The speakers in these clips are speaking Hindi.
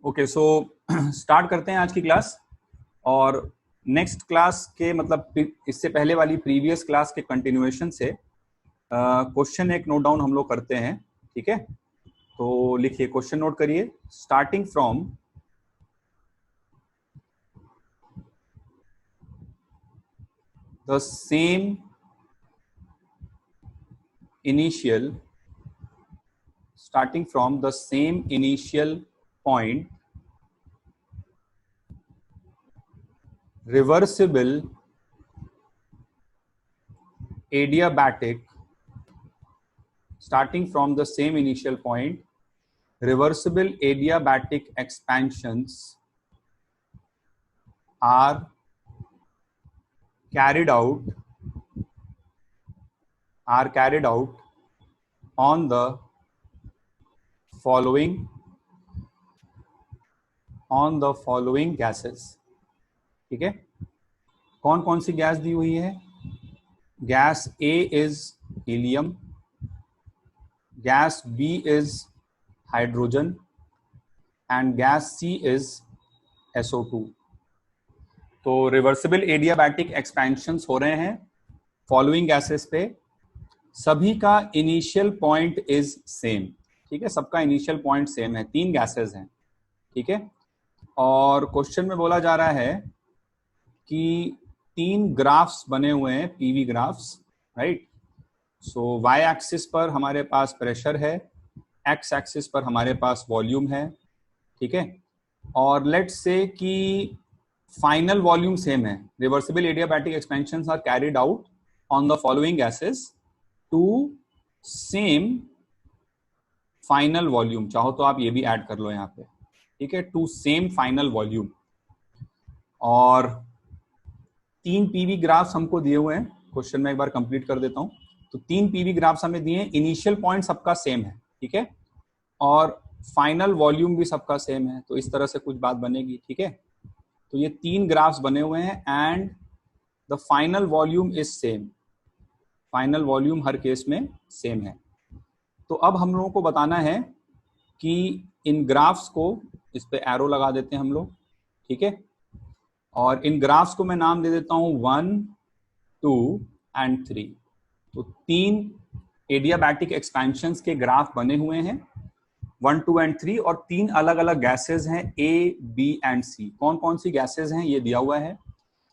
ओके, सो स्टार्ट करते हैं आज की क्लास। और नेक्स्ट क्लास के मतलब इससे पहले वाली प्रीवियस क्लास के कंटिन्यूएशन से क्वेश्चन एक नोट डाउन हम लोग करते हैं। ठीक है, तो लिखिए, क्वेश्चन नोट करिए। Starting from the same initial point, reversible adiabatic expansions are carried out on the following gases। ठीक है, कौन कौन सी गैस दी हुई है? Gas A is helium, gas B is hydrogen and gas C is SO2। तो रिवर्सिबल एडियाबैटिक एक्सपेंशंस हो रहे हैं फॉलोइंग गैसेस पे। सभी का इनिशियल पॉइंट इज सेम। ठीक है, सबका इनिशियल पॉइंट सेम है, 3 गैसेस हैं। ठीक है, और क्वेश्चन में बोला जा रहा है कि 3 ग्राफ्स बने हुए हैं, पीवी ग्राफ्स, राइट। सो वाई एक्सिस पर हमारे पास प्रेशर है, एक्स एक्सिस पर हमारे पास वॉल्यूम है। ठीक है, और लेट्स से कि फाइनल वॉल्यूम सेम है। Reversible adiabatic expansions are carried out on the following gases to same final volume. चाहो तो आप ये भी ऐड कर लो यहाँ पे। ठीक है, टू सेम फाइनल वॉल्यूम। और 3 पीवी ग्राफ्स हमको दिए हुए हैं। क्वेश्चन में एक बार कंप्लीट कर देता हूं। तो 3 पीवी ग्राफ्स हमें दिए हैं, इनिशियल पॉइंट सबका सेम है। ठीक है, और फाइनल वॉल्यूम भी सबका सेम है। तो इस तरह से कुछ बात बनेगी। ठीक है, तो ये 3 ग्राफ्स बने हुए हैं and the final volume is same. Final volume her case में सेम है। तो अब हम लोगों को बताना है कि इन ग्राफ्स को, इस पे एरो लगा देते हैं हम लोग। ठीक है, और इन ग्राफ्स को मैं नाम दे देता हूं 1, 2 एंड 3। तो 3 एडियाबैटिक एक्सपेंशंस के ग्राफ बने हुए हैं, 1, 2 एंड 3, और 3 अलग अलग गैसेज हैं, A, B एंड C। कौन कौन सी गैसेज हैं ये दिया हुआ है।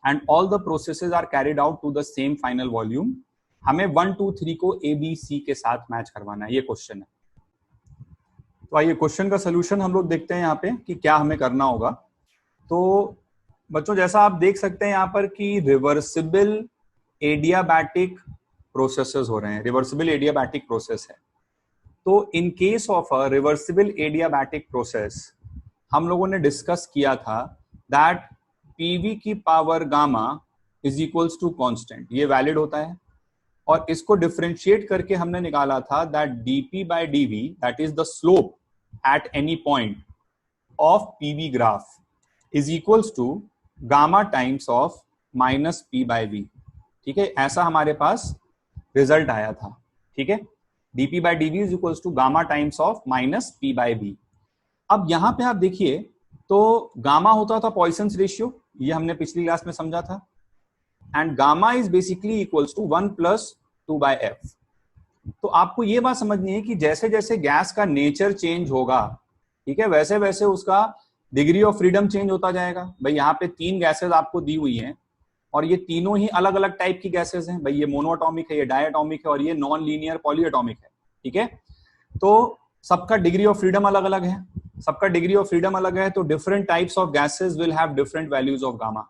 And all the processes are carried out to the same final volume. हमें 1, 2, 3 को A, B, C के साथ मैच करवाना है, ये क्वेश्चन है। तो आइए क्वेश्चन का सोल्यूशन हम लोग देखते हैं यहाँ पे कि क्या हमें करना होगा। तो बच्चों, जैसा आप देख सकते हैं यहाँ पर कि रिवर्सिबल एडियाबैटिक प्रोसेसेस हो रहे हैं, रिवर्सिबल एडियाबैटिक प्रोसेस है। तो in case of a reversible adiabatic process हम लोगों ने डिस्कस किया था दैट पीवी की power gamma is equals to constant. ये वैलिड होता है, और इसको डिफरेंशिएट करके हमने निकाला था that dp by dv, that is the slope at any point of PV graph, is equals to gamma times of minus p by v। ठीक है, ऐसा हमारे पास रिजल्ट आया था। ठीक है, dp by dv is equals to gamma times of minus p by v। अब यहां पे आप देखिए, तो गामा होता था पॉइसन्स रेशियो, ये हमने पिछली क्लास में समझा था। And gamma is basically equals to 1 + 2/f। तो आपको ये बात समझनी है कि जैसे जैसे गैस का नेचर चेंज होगा, ठीक है, वैसे वैसे उसका डिग्री ऑफ फ्रीडम चेंज होता जाएगा। भाई यहाँ पे 3 गैसेस आपको दी हुई हैं, और ये तीनों ही अलग अलग टाइप की गैसेस हैं। भाई ये मोनोएटॉमिक है, ये डायएटॉमिक है, और ये नॉन लीनियर पॉलीएटॉमिक है। ठीक है, तो सबका डिग्री ऑफ फ्रीडम अलग अलग है। सबका डिग्री ऑफ फ्रीडम अलग है, तो different types of gases will have different values of gamma.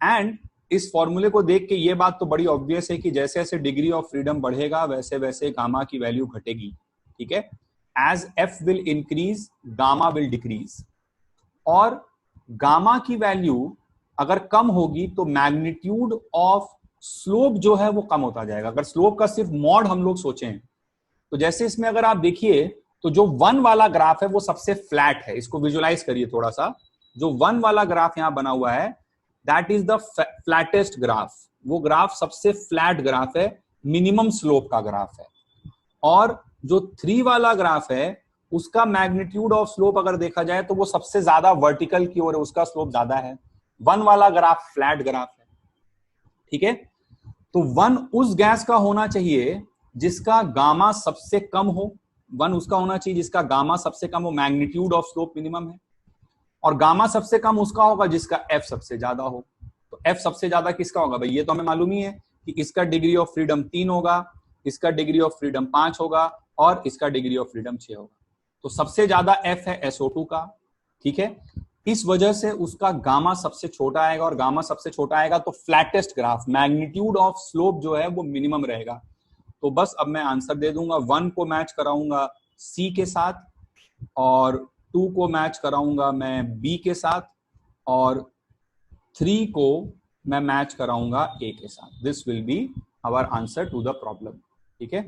And इस फॉर्मूले को देख के ये बात तो बड़ी ऑब्वियस है कि जैसे जैसे डिग्री ऑफ फ्रीडम बढ़ेगा वैसे वैसे गामा की वैल्यू घटेगी। ठीक है, as F will increase gamma will decrease. और गामा की वैल्यू अगर कम होगी तो मैग्नीट्यूड ऑफ स्लोप जो है वो कम होता जाएगा। अगर स्लोप का सिर्फ मॉड हम लोग सोचें, तो जैसे इसमें अगर आप देखिए तो जो 1 वाला ग्राफ है वो सबसे फ्लैट है। इसको विजुलाइज करिए थोड़ा सा। जो 1 वाला ग्राफ यहां बना हुआ है, that is the flattest graph. वो ग्राफ सबसे फ्लैट ग्राफ है, मिनिमम स्लोप का ग्राफ है। और जो 3 वाला ग्राफ है उसका मैग्नीट्यूड ऑफ स्लोप अगर देखा जाए तो वो सबसे ज्यादा वर्टिकल की ओर है, उसका स्लोप ज्यादा है। 1 वाला ग्राफ फ्लैट ग्राफ है, ठीक है। तो 1 उस गैस का होना चाहिए जिसका गामा सबसे कम हो, 1 उसका होना चाहिए जिसका गामा सबसे कम हो, मैग्नीट्यूड ऑफ स्लोप मिनिमम है। और गामा सबसे कम उसका होगा जिसका एफ सबसे ज्यादा हो। तो एफ सबसे ज्यादा किसका होगा भाई, ये तो हमें मालूम ही है कि इसका डिग्री ऑफ फ्रीडम 3 होगा, इसका डिग्री ऑफ फ्रीडम 5 होगा और इसका डिग्री ऑफ फ्रीडम 6 होगा। तो सबसे ज्यादा एफ है SO2 का, ठीक है। इस वजह से उसका गामा सबसे छोटा आएगा, और गामा सबसे छोटा आएगा तो flattest graph, magnitude of slope जो है वो मिनिमम रहेगा। तो बस अब मैं आंसर दे दूंगा, 1 को मैच कराऊंगा सी के साथ, और 2 को मैच कराऊंगा मैं बी के साथ, और 3 को मैं मैच कराऊंगा ए के साथ। This will be our answer to the problem, ठीक है।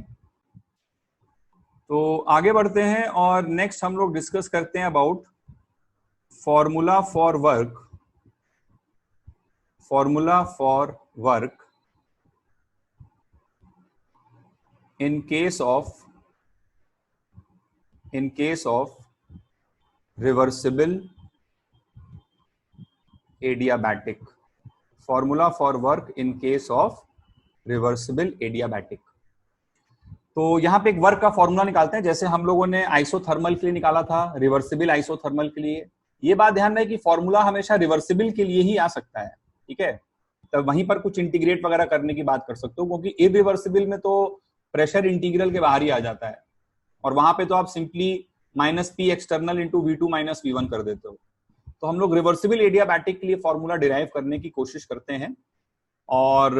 तो आगे बढ़ते हैं और नेक्स्ट हम लोग डिस्कस करते हैं about formula for work, formula for work in case of reversible adiabatic, formula for work in case of reversible adiabatic। तो यहां पे एक वर्क का फॉर्मूला निकालते हैं, जैसे हम लोगों ने आइसोथर्मल के लिए निकाला था, रिवर्सिबल आइसोथर्मल के लिए। ये बात ध्यान रहे कि फॉर्मूला हमेशा रिवर्सिबल के लिए ही आ सकता है, ठीक है। तब वहीं पर कुछ इंटीग्रेट वगैरह करने की बात कर सकते हो, क्योंकि इरिवर्सिबल में तो प्रेशर इंटीग्रल के बाहर ही आ जाता है, और वहां पे तो आप simply -P external into V2 - V1 कर देते हो। तो हम लोग रिवर्सिबल एडियाबैटिक के लिए फॉर्मूला डिराइव करने की कोशिश करते हैं, और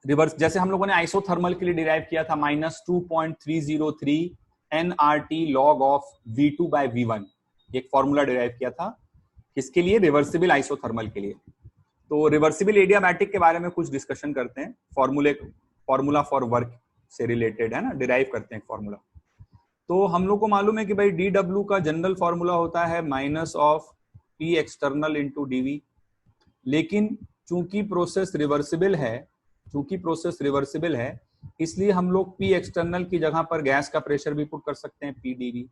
रिवर्स जैसे हम लोगों ने आइसोथर्मल के लिए डिराइव किया था -2.303 nRT log of V2 by V1, एक फॉर्मूला डिराइव किया था किसके लिए, रिवर्सिबल आइसोथर्मल के लिए। तो रिवर्सिबल एडियाबैटिक के बारे में कुछ डिस्कशन करते हैं, फॉर्मूला फॉर वर्क से रिलेटेड है ना, डिराइव करते हैं फॉर्मूला। तो हम लोग को मालूम है कि भाई DW का जनरल फॉर्मूला होता है -P एक्सटर्नल इंटू DV, लेकिन चूंकि प्रोसेस रिवर्सिबल है, इसलिए हम लोग P एक्सटर्नल की जगह पर गैस का प्रेशर भी पुट कर सकते हैं, PdV।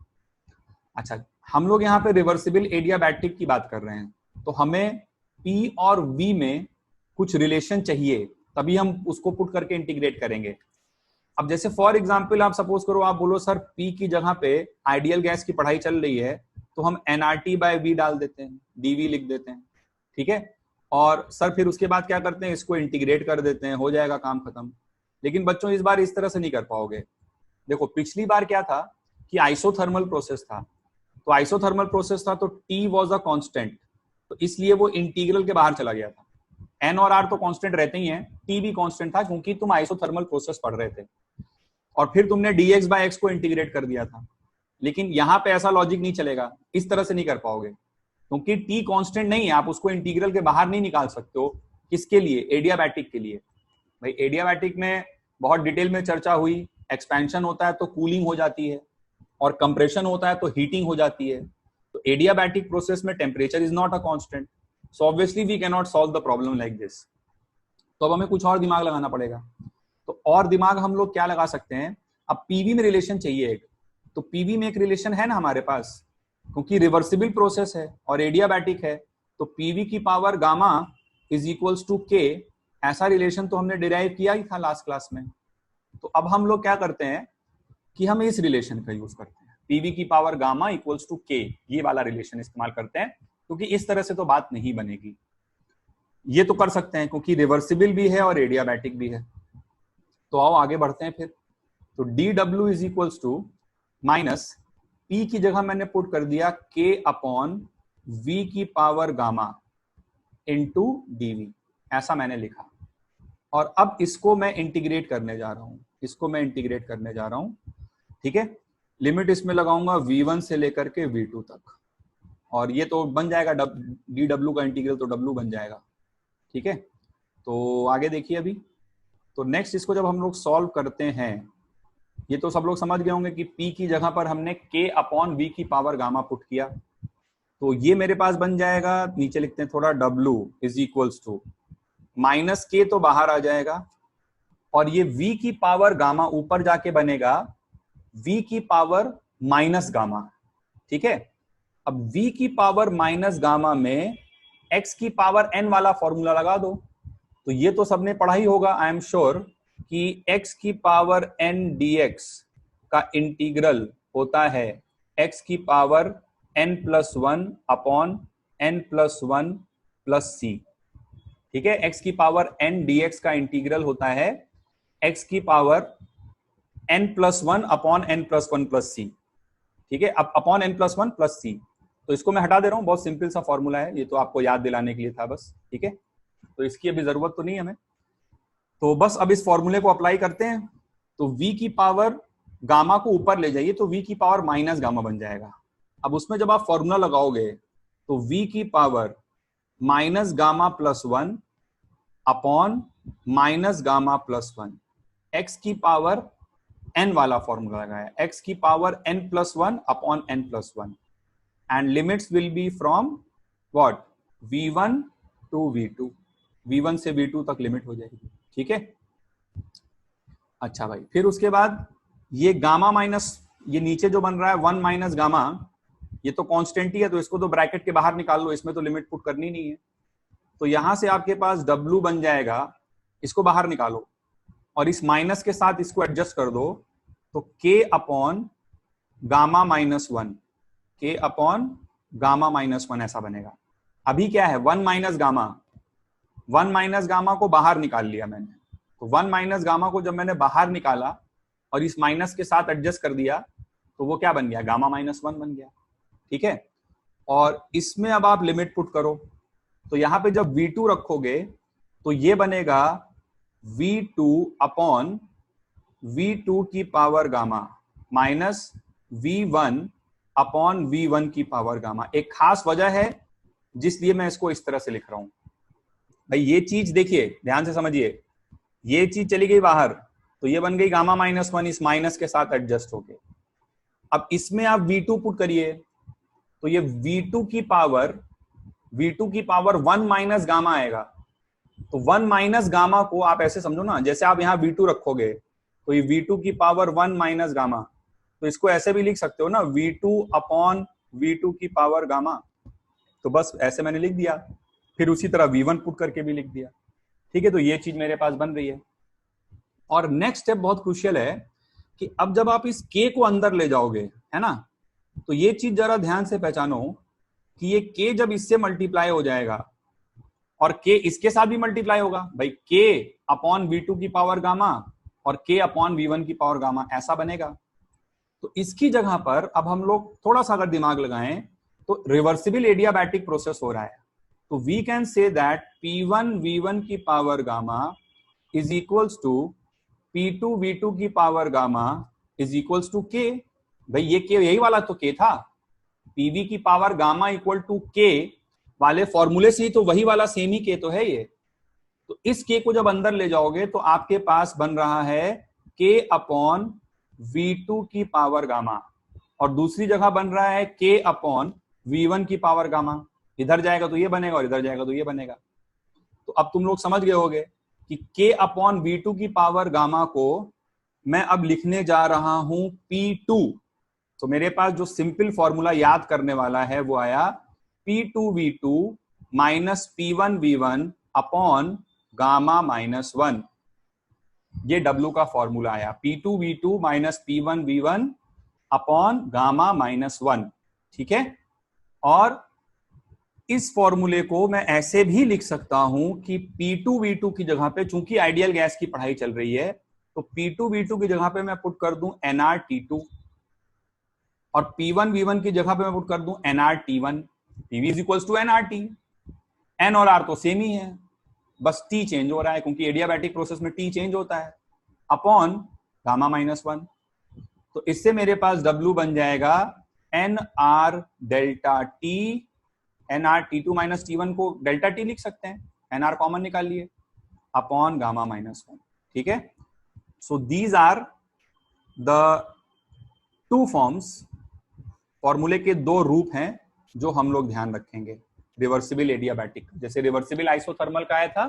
अच्छा, हम लोग यहाँ पे रिवर्सिबल एडियाबैटिक की बात कर रहे हैं, तो हमें P और V में कुछ रिलेशन चाहिए, तभी हम उसको पुट करके इंटीग्रेट करेंगे। अब जैसे फॉर एग्जांपल आप सपोज करो, आप बोलो सर P की जगह पे आइडियल गैस की पढ़ाई चल रही है, तो हम nRT by V डाल देते हैं, DV लिख देते हैं, ठीक है। और सर फिर उसके बाद क्या करते हैं, इसको इंटीग्रेट कर देते हैं, हो जाएगा काम खत्म। लेकिन बच्चों इस बार इस तरह से नहीं कर पाओगे। देखो पिछली बार क्या था कि आइसोथर्मल प्रोसेस था, तो T वॉज अ कॉन्स्टेंट, तो इसलिए वो इंटीग्रल के बाहर चला गया था। N और R तो कांस्टेंट रहते ही हैं, T भी कांस्टेंट था क्योंकि तुम आइसोथर्मल प्रोसेस पढ़ रहे थे, और फिर तुमने dx by x को इंटीग्रेट कर दिया था। लेकिन यहां पे ऐसा लॉजिक नहीं चलेगा, इस तरह से नहीं कर पाओगे, क्योंकि T कांस्टेंट नहीं है, आप उसको इंटीग्रल के बाहर नहीं निकाल सकते हो। किसके लिए, एडियाबैटिक के लिए। भाई एडियाबैटिक में बहुत डिटेल में चर्चा हुई, एक्सपेंशन होता है तो कूलिंग हो जाती है, और कंप्रेशन होता है तो हीटिंग हो जाती है। तो एडियाबैटिक प्रोसेस में temperature is not a constant, so obviously we can not solve the problem like this. तो अब हमें कुछ और दिमाग लगाना पड़ेगा। तो और दिमाग हम लोग क्या लगा सकते हैं, अब पीवी में रिलेशन चाहिए एक, तो पीवी में एक रिलेशन है ना हमारे पास, क्योंकि रिवर्सिबल प्रोसेस है और एडियाबैटिक है, तो पीवी की power gamma is equals to K, ऐसा रिलेशन तो हमने डिराइव किया ही था लास्ट क्लास में। तो अब हम लोग क्या करते हैं कि हम इस रिलेशन का यूज करते हैं, पीवी की पावर गामा इक्वल्स टू के, ये वाला रिलेशन इस्तेमाल करते हैं, क्योंकि इस तरह से तो बात नहीं बनेगी। ये तो कर सकते हैं क्योंकि रिवर्सिबल भी है और एडियाबैटिक भी है। तो आओ आगे बढ़ते हैं फिर। तो DW is equals to minus P की जगह मैंने पुट कर दिया K अपॉन V की पावर गामा इंटू DV, ऐसा मैंने लिखा। और अब इसको मैं इंटीग्रेट करने जा रहा हूं, ठीक है। लिमिट इसमें लगाऊंगा V1 से लेकर के V2 तक, और ये तो बन जाएगा DW का इंटीग्रल, तो W बन जाएगा, ठीक है। तो आगे देखिए अभी। तो नेक्स्ट इसको जब हम लोग सॉल्व करते हैं, ये तो सब लोग समझ गए होंगे कि P की जगह पर हमने K अपॉन V की पावर गामा पुट किया, तो ये मेरे पास बन जाएगा, नीचे लिखते हैं थोड़ा, W is equals to minus K तो बाहर आ जाएगा, और ये V की पावर गामा ऊपर जाके बनेगा V की पावर माइनस गामा, ठीक है। अब v की पावर माइनस गामा में x की पावर n वाला फॉर्मूला लगा दो। तो ये तो सबने पढ़ा ही होगा, आई एम श्योर, कि x की पावर n dx का इंटीग्रल होता है x की power n+1 upon n+1 plus c, ठीक है। x की पावर n dx का इंटीग्रल होता है x की power n+1 upon n+1 plus c, ठीक है। अब अपॉन n+1 प्लस c, तो इसको मैं हटा दे रहा हूं, बहुत सिंपल सा फॉर्मूला है, ये तो आपको याद दिलाने के लिए था बस, ठीक है। तो इसकी अभी जरूरत तो नहीं है हमें, तो बस अब इस फॉर्मूले को अप्लाई करते हैं। तो v की पावर गामा को ऊपर ले जाइए तो v की पावर माइनस गामा बन जाएगा। अब उसमें जब आप फॉर्मूला लगाओगे तो v की power minus gamma plus 1 upon minus gamma plus 1, x की पावर n वाला फॉर्मूला लगाया, x की power n+1 upon n+1, and limits will be from what, v1 to v2, v1 से v2 तक लिमिट हो जाएगी, ठीक है। अच्छा भाई, फिर उसके बाद ये गामा माइनस, ये नीचे जो बन रहा है 1 माइनस गामा, ये तो कांस्टेंट ही है, तो इसको तो ब्रैकेट के बाहर निकाल लो, इसमें तो लिमिट पुट करनी नहीं है। तो यहां से आपके पास W बन जाएगा, इसको बाहर निकालो और इस माइनस के साथ इसको एडजस्ट कर दो, तो K upon gamma minus 1, K upon gamma minus 1 ऐसा बनेगा। अभी क्या है, 1 माइनस गामा, 1 माइनस गामा को बाहर निकाल लिया मैंने, तो 1 माइनस गामा को जब मैंने बाहर निकाला और इस माइनस के साथ एडजस्ट कर दिया, तो वो क्या बन गया, गामा माइनस 1 बन गया, ठीक है। और इसमें अब आप लिमिट पुट करो, तो यहां पे जब v2 रखोगे तो ये बनेगा v2 अपॉन v2 की power gamma minus v1 upon v1 की पावर गामा। एक खास वजह है जिसलिए मैं इसको इस तरह से लिख रहा हूं भाई, ये चीज देखिए ध्यान से समझिए, ये चीज चली गई बाहर, तो ये बन गई गामा माइनस 1 इस माइनस के साथ एडजस्ट होके। अब इसमें आप v2 पुट करिए, तो ये v2 की पावर 1 माइनस गामा आएगा। तो 1 माइनस गामा को आप ऐसे समझो ना, जैसे आप यहां v2 रखोगे तो ये v2 की पावर 1 माइनस गामा, तो इसको ऐसे भी लिख सकते हो ना, v2 अपॉन v2 की पावर गामा। तो बस ऐसे मैंने लिख दिया, फिर उसी तरह v1 पुट करके भी लिख दिया, ठीक है। तो ये चीज मेरे पास बन रही है। और नेक्स्ट स्टेप बहुत क्रूशियल है कि अब जब आप इस k को अंदर ले जाओगे, है ना, तो ये चीज जरा ध्यान से पहचानो कि ये k जब इससे मल्टीप्लाई हो जाएगा और k इसके साथ भी मल्टीप्लाई होगा भाई, k अपॉन v2 की पावर गामा और k अपॉन v1 की पावर गामा ऐसा बनेगा। तो इसकी जगह पर अब हम लोग थोड़ा सा अगर दिमाग लगाएं तो रिवर्सिबल एडियाबैटिक प्रोसेस हो रहा है। तो we can say that p1 v1 की power gamma is equals to p2 v2 की power gamma is equals to k। भाई ये k यही वाला तो k था, pv की power gamma equal to k वाले फॉर्मूले से ही तो वही वाला सेम ही k तो है ये। तो इस k को जब अंदर ले जाओगे तो आपके पास बन रहा है k अपॉन v2 की पावर गामा, और दूसरी जगह बन रहा है k अपॉन v1 की पावर गामा। इधर जाएगा तो ये बनेगा और इधर जाएगा तो ये बनेगा। तो अब तुम लोग समझ गए होगे कि k अपॉन v2 की पावर गामा को मैं अब लिखने जा रहा हूं p2। तो मेरे पास जो सिंपल फॉर्मूला याद करने वाला है वो आया p2 v2 minus p1 v1 upon gamma minus 1। ये W का फॉर्मूला आया, p2 v2 minus p1 v1 upon gamma minus 1, ठीक है। और इस फॉर्मूले को मैं ऐसे भी लिख सकता हूं कि p2 v2 की जगह पे, चूंकि आइडियल गैस की पढ़ाई चल रही है, तो p2 v2 की जगह पे मैं पुट कर दूं nRT2 और p1 v1 की जगह पे मैं पुट कर दूं nRT1। pv is equals to nRT, n और r तो सेम ही है, बस t चेंज हो रहा है क्योंकि एडियाबैटिक प्रोसेस में t चेंज होता है, अपॉन गामा माइनस 1। तो इससे मेरे पास W बन जाएगा nR delta t, nR t2 minus t1 को डेल्टा t लिख सकते हैं, nR कॉमन निकाल लिए, अपॉन गामा माइनस 1, ठीक है। So these are the two forms, फॉर्मूले के दो रूप हैं जो हम लोग ध्यान रखेंगे रिवर्सिबल एडियाबैटिक। जैसे रिवर्सिबल आइसोथर्मल का आया था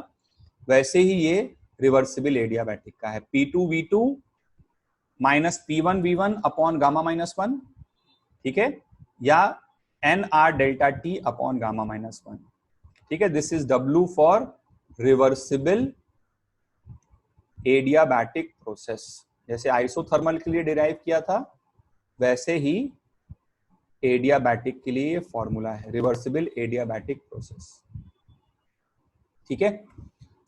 वैसे ही ये रिवर्सिबल एडियाबैटिक का है, p2 v2 minus p1 v1 upon gamma minus 1 ठीक है, या N R delta T upon gamma minus 1, ठीक है। This is W for reversible adiabatic process. जैसे आइसोथर्मल के लिए डिराइव किया था, वैसे ही एडियाबैटिक के लिए फॉर्मूला है, रिवर्सिबल एडियाबैटिक प्रोसेस, ठीक है।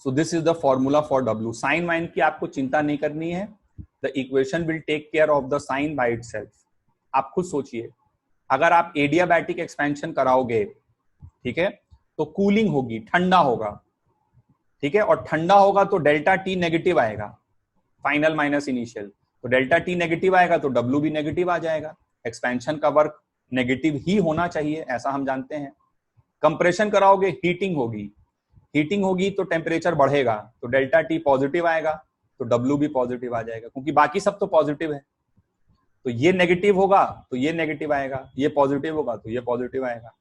So this is the formula for W। Sign वाइन की आपको चिंता नहीं करनी है, the equation will take care of the sign by itself. आप खुद सोचिए, अगर आप एडियाबैटिक एक्सपेंशन कराओगे, ठीक है, तो कूलिंग होगी, ठंडा होगा, ठीक है, और ठंडा होगा तो डेल्टा टी नेगेटिव आएगा, फाइनल माइनस इनिशियल, तो डेल्टा टी नेगेटिव आएगा तो W भी नेगेटिव आ जाएगा। एक्सपेंशन का वर्क नेगेटिव ही होना चाहिए, ऐसा हम जानते हैं। कंप्रेशन कराओगे, हीटिंग होगी, हीटिंग होगी तो टेम्परेचर बढ़ेगा, तो डेल्टा टी पॉजिटिव आएगा तो W भी पॉजिटिव आ जाएगा, क्योंकि बाकी सब तो पॉजिटिव है। तो ये नेगेटिव होगा तो ये नेगेटिव आएगा, ये पॉजिटिव होगा तो ये पॉजिटिव आएगा,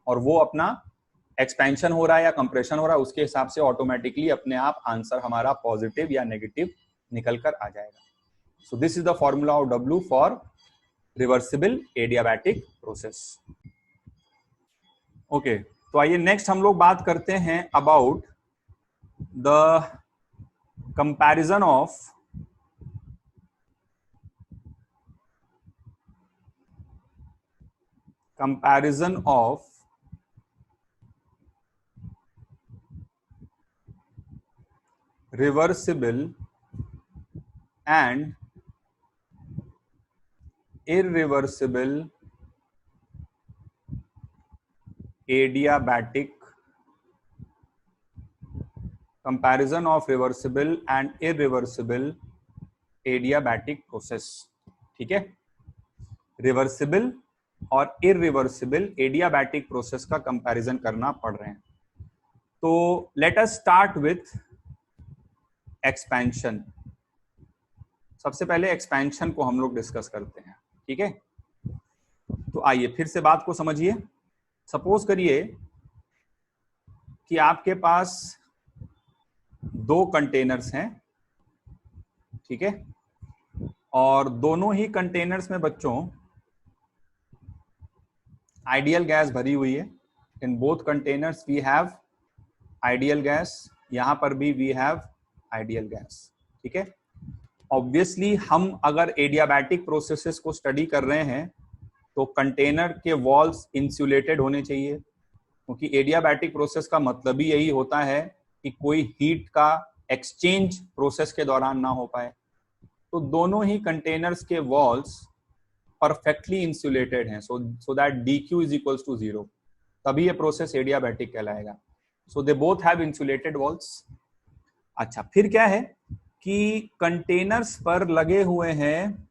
और वो अपना एक्सपेंशन हो रहा है या कंप्रेशन हो रहा है, उसके हिसाब से ऑटोमेटिकली अपने आप आंसर हमारा पॉजिटिव या नेगेटिव निकल कर आ जाएगा। सो this is the formula of W for reversible adiabatic process. Okay, तो आइए नेक्स्ट हम लोग बात करते हैं about the comparison of reversible and irreversible adiabatic, comparison of reversible and irreversible adiabatic process, ठीक है। रिवर्सिबल और इरिवर्सिबल एडियाबैटिक प्रोसेस का कंपैरिजन करना पड़ रहे हैं। तो let us start with expansion. सबसे पहले एक्सपेंशन को हम लोग डिस्कस करते हैं, ठीक है। तो आइए फिर से बात को समझिए। सपोज करिए कि आपके पास 2 कंटेनर्स हैं, ठीक है, और दोनों ही कंटेनर्स में बच्चों आइडियल गैस भरी हुई है। In both containers we have ideal gas, यहां पर भी वी हैव आइडियल गैस, ठीक है। ऑब्वियसली हम अगर एडियाबैटिक प्रोसेसेस को स्टडी कर रहे हैं तो कंटेनर के वॉल्स इंसुलेटेड होने चाहिए, क्योंकि एडियाबैटिक प्रोसेस का मतलब ही यही होता है कि कोई हीट का एक्सचेंज प्रोसेस के दौरान ना हो पाए। तो दोनों ही कंटेनर्स के वॉल्स परफेक्टली इंसुलेटेड हैं, so that dq is equals to 0, तभी ये प्रोसेस एडियाबैटिक कहलाएगा। So they both have insulated walls. अच्छा, फिर क्या है कि कंटेनर्स पर लगे हुए हैं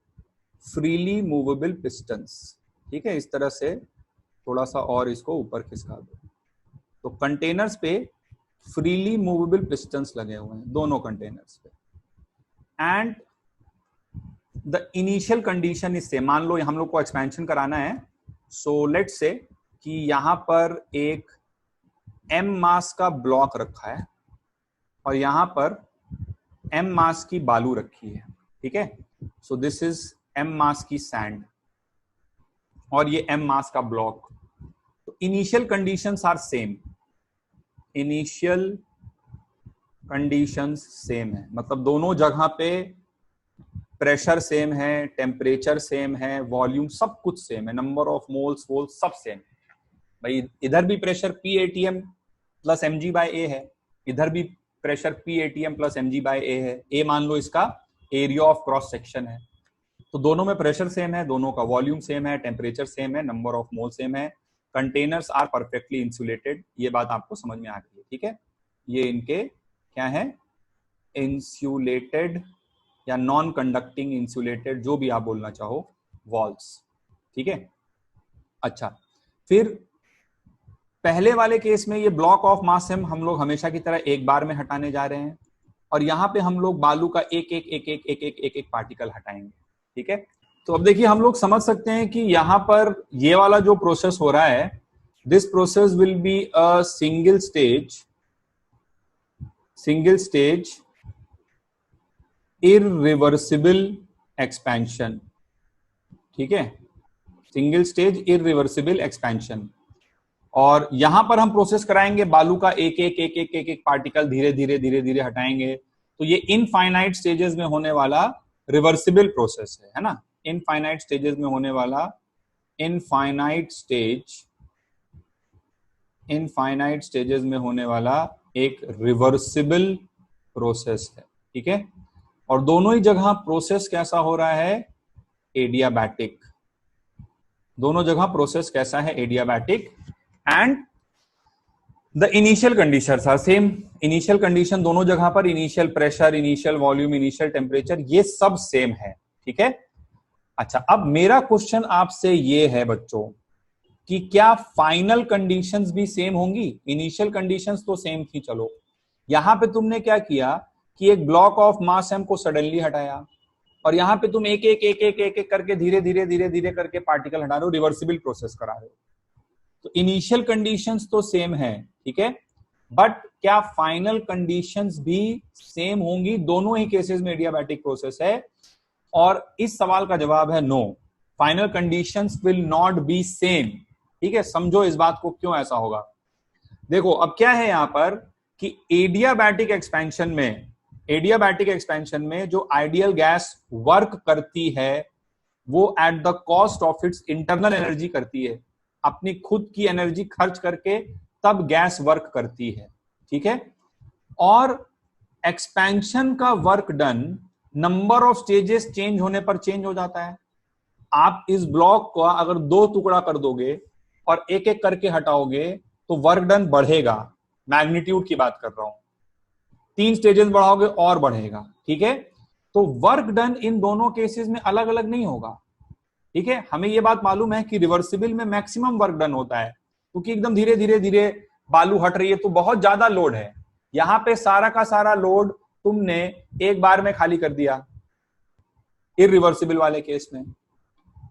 फ्रीली मूवेबल पिस्टन्स, ठीक है। इस तरह से थोड़ा सा और इसको ऊपर खिसका दो, तो कंटेनर्स पे फ्रीली मूवेबल पिस्टन्स लगे हुए हैं दोनों कंटेनर्स पे। एंड द इनिशियल कंडीशन इससे, मान लो हम लोग को एक्सपेंशन कराना है, सो लेट्स से कि यहां पर एक m मास का ब्लॉक रखा है और यहां पर m मास की बालू रखी है, ठीक है। So this is m mass की सैंड और ये m मास का ब्लॉक। तो initial conditions are same, initial conditions same है, मतलब दोनों जगह पे प्रेशर सेम है, टेम्परेचर सेम है, वॉल्यूम सब कुछ सेम है, नंबर ऑफ मोल्स वोल्स सब सेम है। भाई इधर भी pressure P ATM plus mg by a है, इधर भी pressure P ATM plus mg by a है। a मान लो इसका एरिया ऑफ क्रॉस सेक्शन है, तो दोनों में प्रेशर सेम है, दोनों का वॉल्यूम सेम है, टेम्परेचर सेम है, नंबर ऑफ मोल सेम है, कंटेनर्स आर परफेक्टली इंसुलेटेड। ये बात आपको समझ में आ गई है, ठीक है। ये इनके क्या है, इंसुलेटेड या नॉन कंडक्टिंग इंसुलेटेड, जो भी आप बोलना चाहो, वॉल्स, ठीक है। अच्छा, फिर पहले वाले केस में ये ब्लॉक ऑफ मास हम लोग हमेशा की तरह एक बार में हटाने जा रहे हैं, और यहाँ पे हम लोग बालू का एक एक एक एक एक एक एक एक पार्टिकल हटाएंगे, ठीक है। तो अब देखिए हम लोग समझ सकते हैं कि यहाँ पर ये वाला जो प्रोसेस हो रहा है, this process will be a single stage irreversible expansion, ठीक है। Single stage irreversible expansion. और यहां पर हम प्रोसेस कराएंगे बालू का एक एक एक एक एक एक पार्टिकल धीरे धीरे धीरे धीरे हटाएंगे। तो ये इनफाइनाइट स्टेजेस में होने वाला रिवर्सिबल प्रोसेस है ना, इनफाइनाइट स्टेजेस में होने वाला इनफाइनाइट स्टेजेस में होने वाला एक रिवर्सिबल प्रोसेस है, ठीक है। और दोनों ही जगह प्रोसेस कैसा हो रहा है, एडियाबैटिक। दोनों जगह प्रोसेस कैसा है, adiabatic. And the initial conditions are same. Initial condition दोनों जगह पर, initial pressure, initial volume, initial temperature, ये सब सेम है, ठीक है। अच्छा, अब मेरा क्वेश्चन आपसे ये है बच्चों कि क्या फाइनल कंडीशंस भी सेम होंगी? इनिशियल कंडीशंस तो सेम थी, चलो। यहां पे तुमने क्या किया कि एक ब्लॉक ऑफ मास एम को सडनली हटाया, और यहां पे तुम एक एक एक एक एक एक करके धीरे धीरे धीरे धीरे करके पार्टिकल हटा रहे हो, रिवर्सिबल प्रोसेस करा रहे हो। तो इनिशियल कंडीशंस तो सेम है, ठीक है, बट क्या फाइनल कंडीशंस भी सेम होंगी? दोनों ही केसेस में एडियाबैटिक प्रोसेस है, और इस सवाल का जवाब है no, final conditions will not be same, ठीक है। समझो इस बात को, क्यों ऐसा होगा। देखो अब क्या है यहां पर कि एडियाबैटिक एक्सपेंशन में जो आइडियल गैस वर्क करती है वो at the cost of its internal energy करती है, अपनी खुद की एनर्जी खर्च करके तब गैस वर्क करती है, ठीक है। और एक्सपेंशन का work done number of stages change होने पर चेंज हो जाता है। आप इस ब्लॉक को अगर दो टुकड़ा कर दोगे और एक एक करके हटाओगे तो वर्क डन बढ़ेगा, मैग्नीट्यूड की बात कर रहा हूं। 3 स्टेजेस बढ़ाओगे और बढ़ेगा, ठीक है। तो वर्क डन इन दोनों केसेस में अलग अलग नहीं होगा, ठीक है। हमें यह बात मालूम है कि रिवर्सिबल में मैक्सिमम वर्क डन होता है, क्योंकि एकदम धीरे धीरे धीरे बालू हट रही है तो बहुत ज्यादा लोड है। यहां पे सारा का सारा लोड तुमने एक बार में खाली कर दिया इरिवर्सिबल वाले केस में।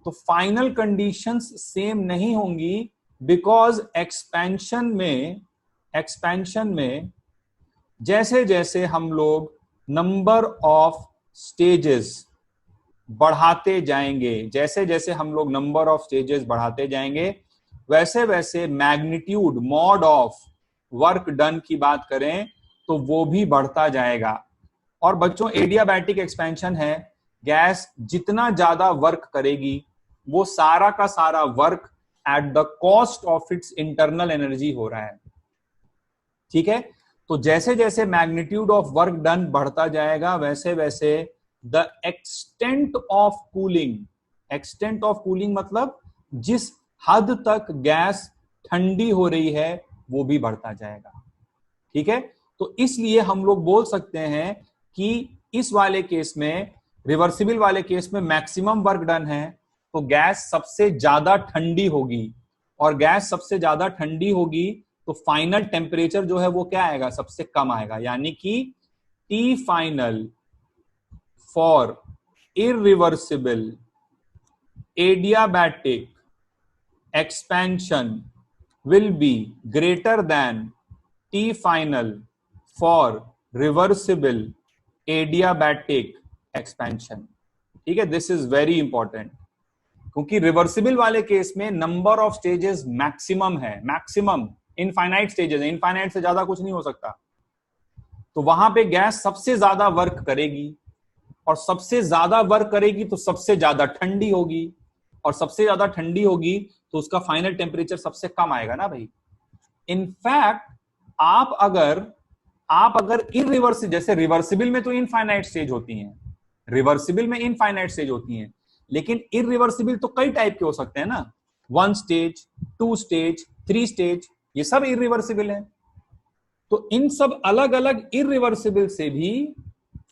तो फाइनल कंडीशंस सेम नहीं होंगी, बिकॉज एक्सपेंशन में जैसे जैसे हम लोग नंबर ऑफ स्टेजेस बढ़ाते जाएंगे, वैसे वैसे magnitude, mod of work done की बात करें तो वो भी बढ़ता जाएगा। और बच्चों एडियाबैटिक एक्सपेंशन है, गैस जितना ज्यादा वर्क करेगी वो सारा का सारा work at the cost of its internal energy हो रहा है, ठीक है। तो जैसे जैसे मैग्नीट्यूड ऑफ वर्क डन बढ़ता जाएगा वैसे वैसे द एक्सटेंट ऑफ कूलिंग मतलब जिस हद तक गैस ठंडी हो रही है वो भी बढ़ता जाएगा, ठीक है। तो इसलिए हम लोग बोल सकते हैं कि इस वाले केस में, रिवर्सिबल वाले केस में मैक्सिमम वर्क डन है तो गैस सबसे ज्यादा ठंडी होगी, और गैस सबसे ज्यादा ठंडी होगी तो फाइनल टेम्परेचर जो है वो क्या आएगा, सबसे कम आएगा। यानी कि T final for irreversible adiabatic expansion will be greater than T final for reversible adiabatic expansion, ठीक है। दिस इज वेरी इंपॉर्टेंट, क्योंकि रिवर्सिबल वाले केस में नंबर ऑफ स्टेजेस मैक्सिमम है, मैक्सिमम इनफाइनाइट स्टेजेस है, इनफाइनाइट से ज्यादा कुछ नहीं हो सकता। तो वहां पे गैस सबसे ज्यादा वर्क करेगी, और सबसे ज्यादा वर्क करेगी तो सबसे ज्यादा ठंडी होगी, और सबसे ज्यादा ठंडी होगी तो उसका फाइनल टेम्परेचर सबसे कम आएगा ना भाई। इनफैक्ट आप अगर इरिवर्सिबल, जैसे रिवर्सिबल में तो इनफाइनाइट स्टेज होती हैं, लेकिन इरिवर्सिबल तो कई टाइप के हो सकते हैं ना, 1 स्टेज, 2 स्टेज, 3 स्टेज, ये सब इरिवर्सिबल है। तो इन सब अलग अलग इरिवर्सिबल से भी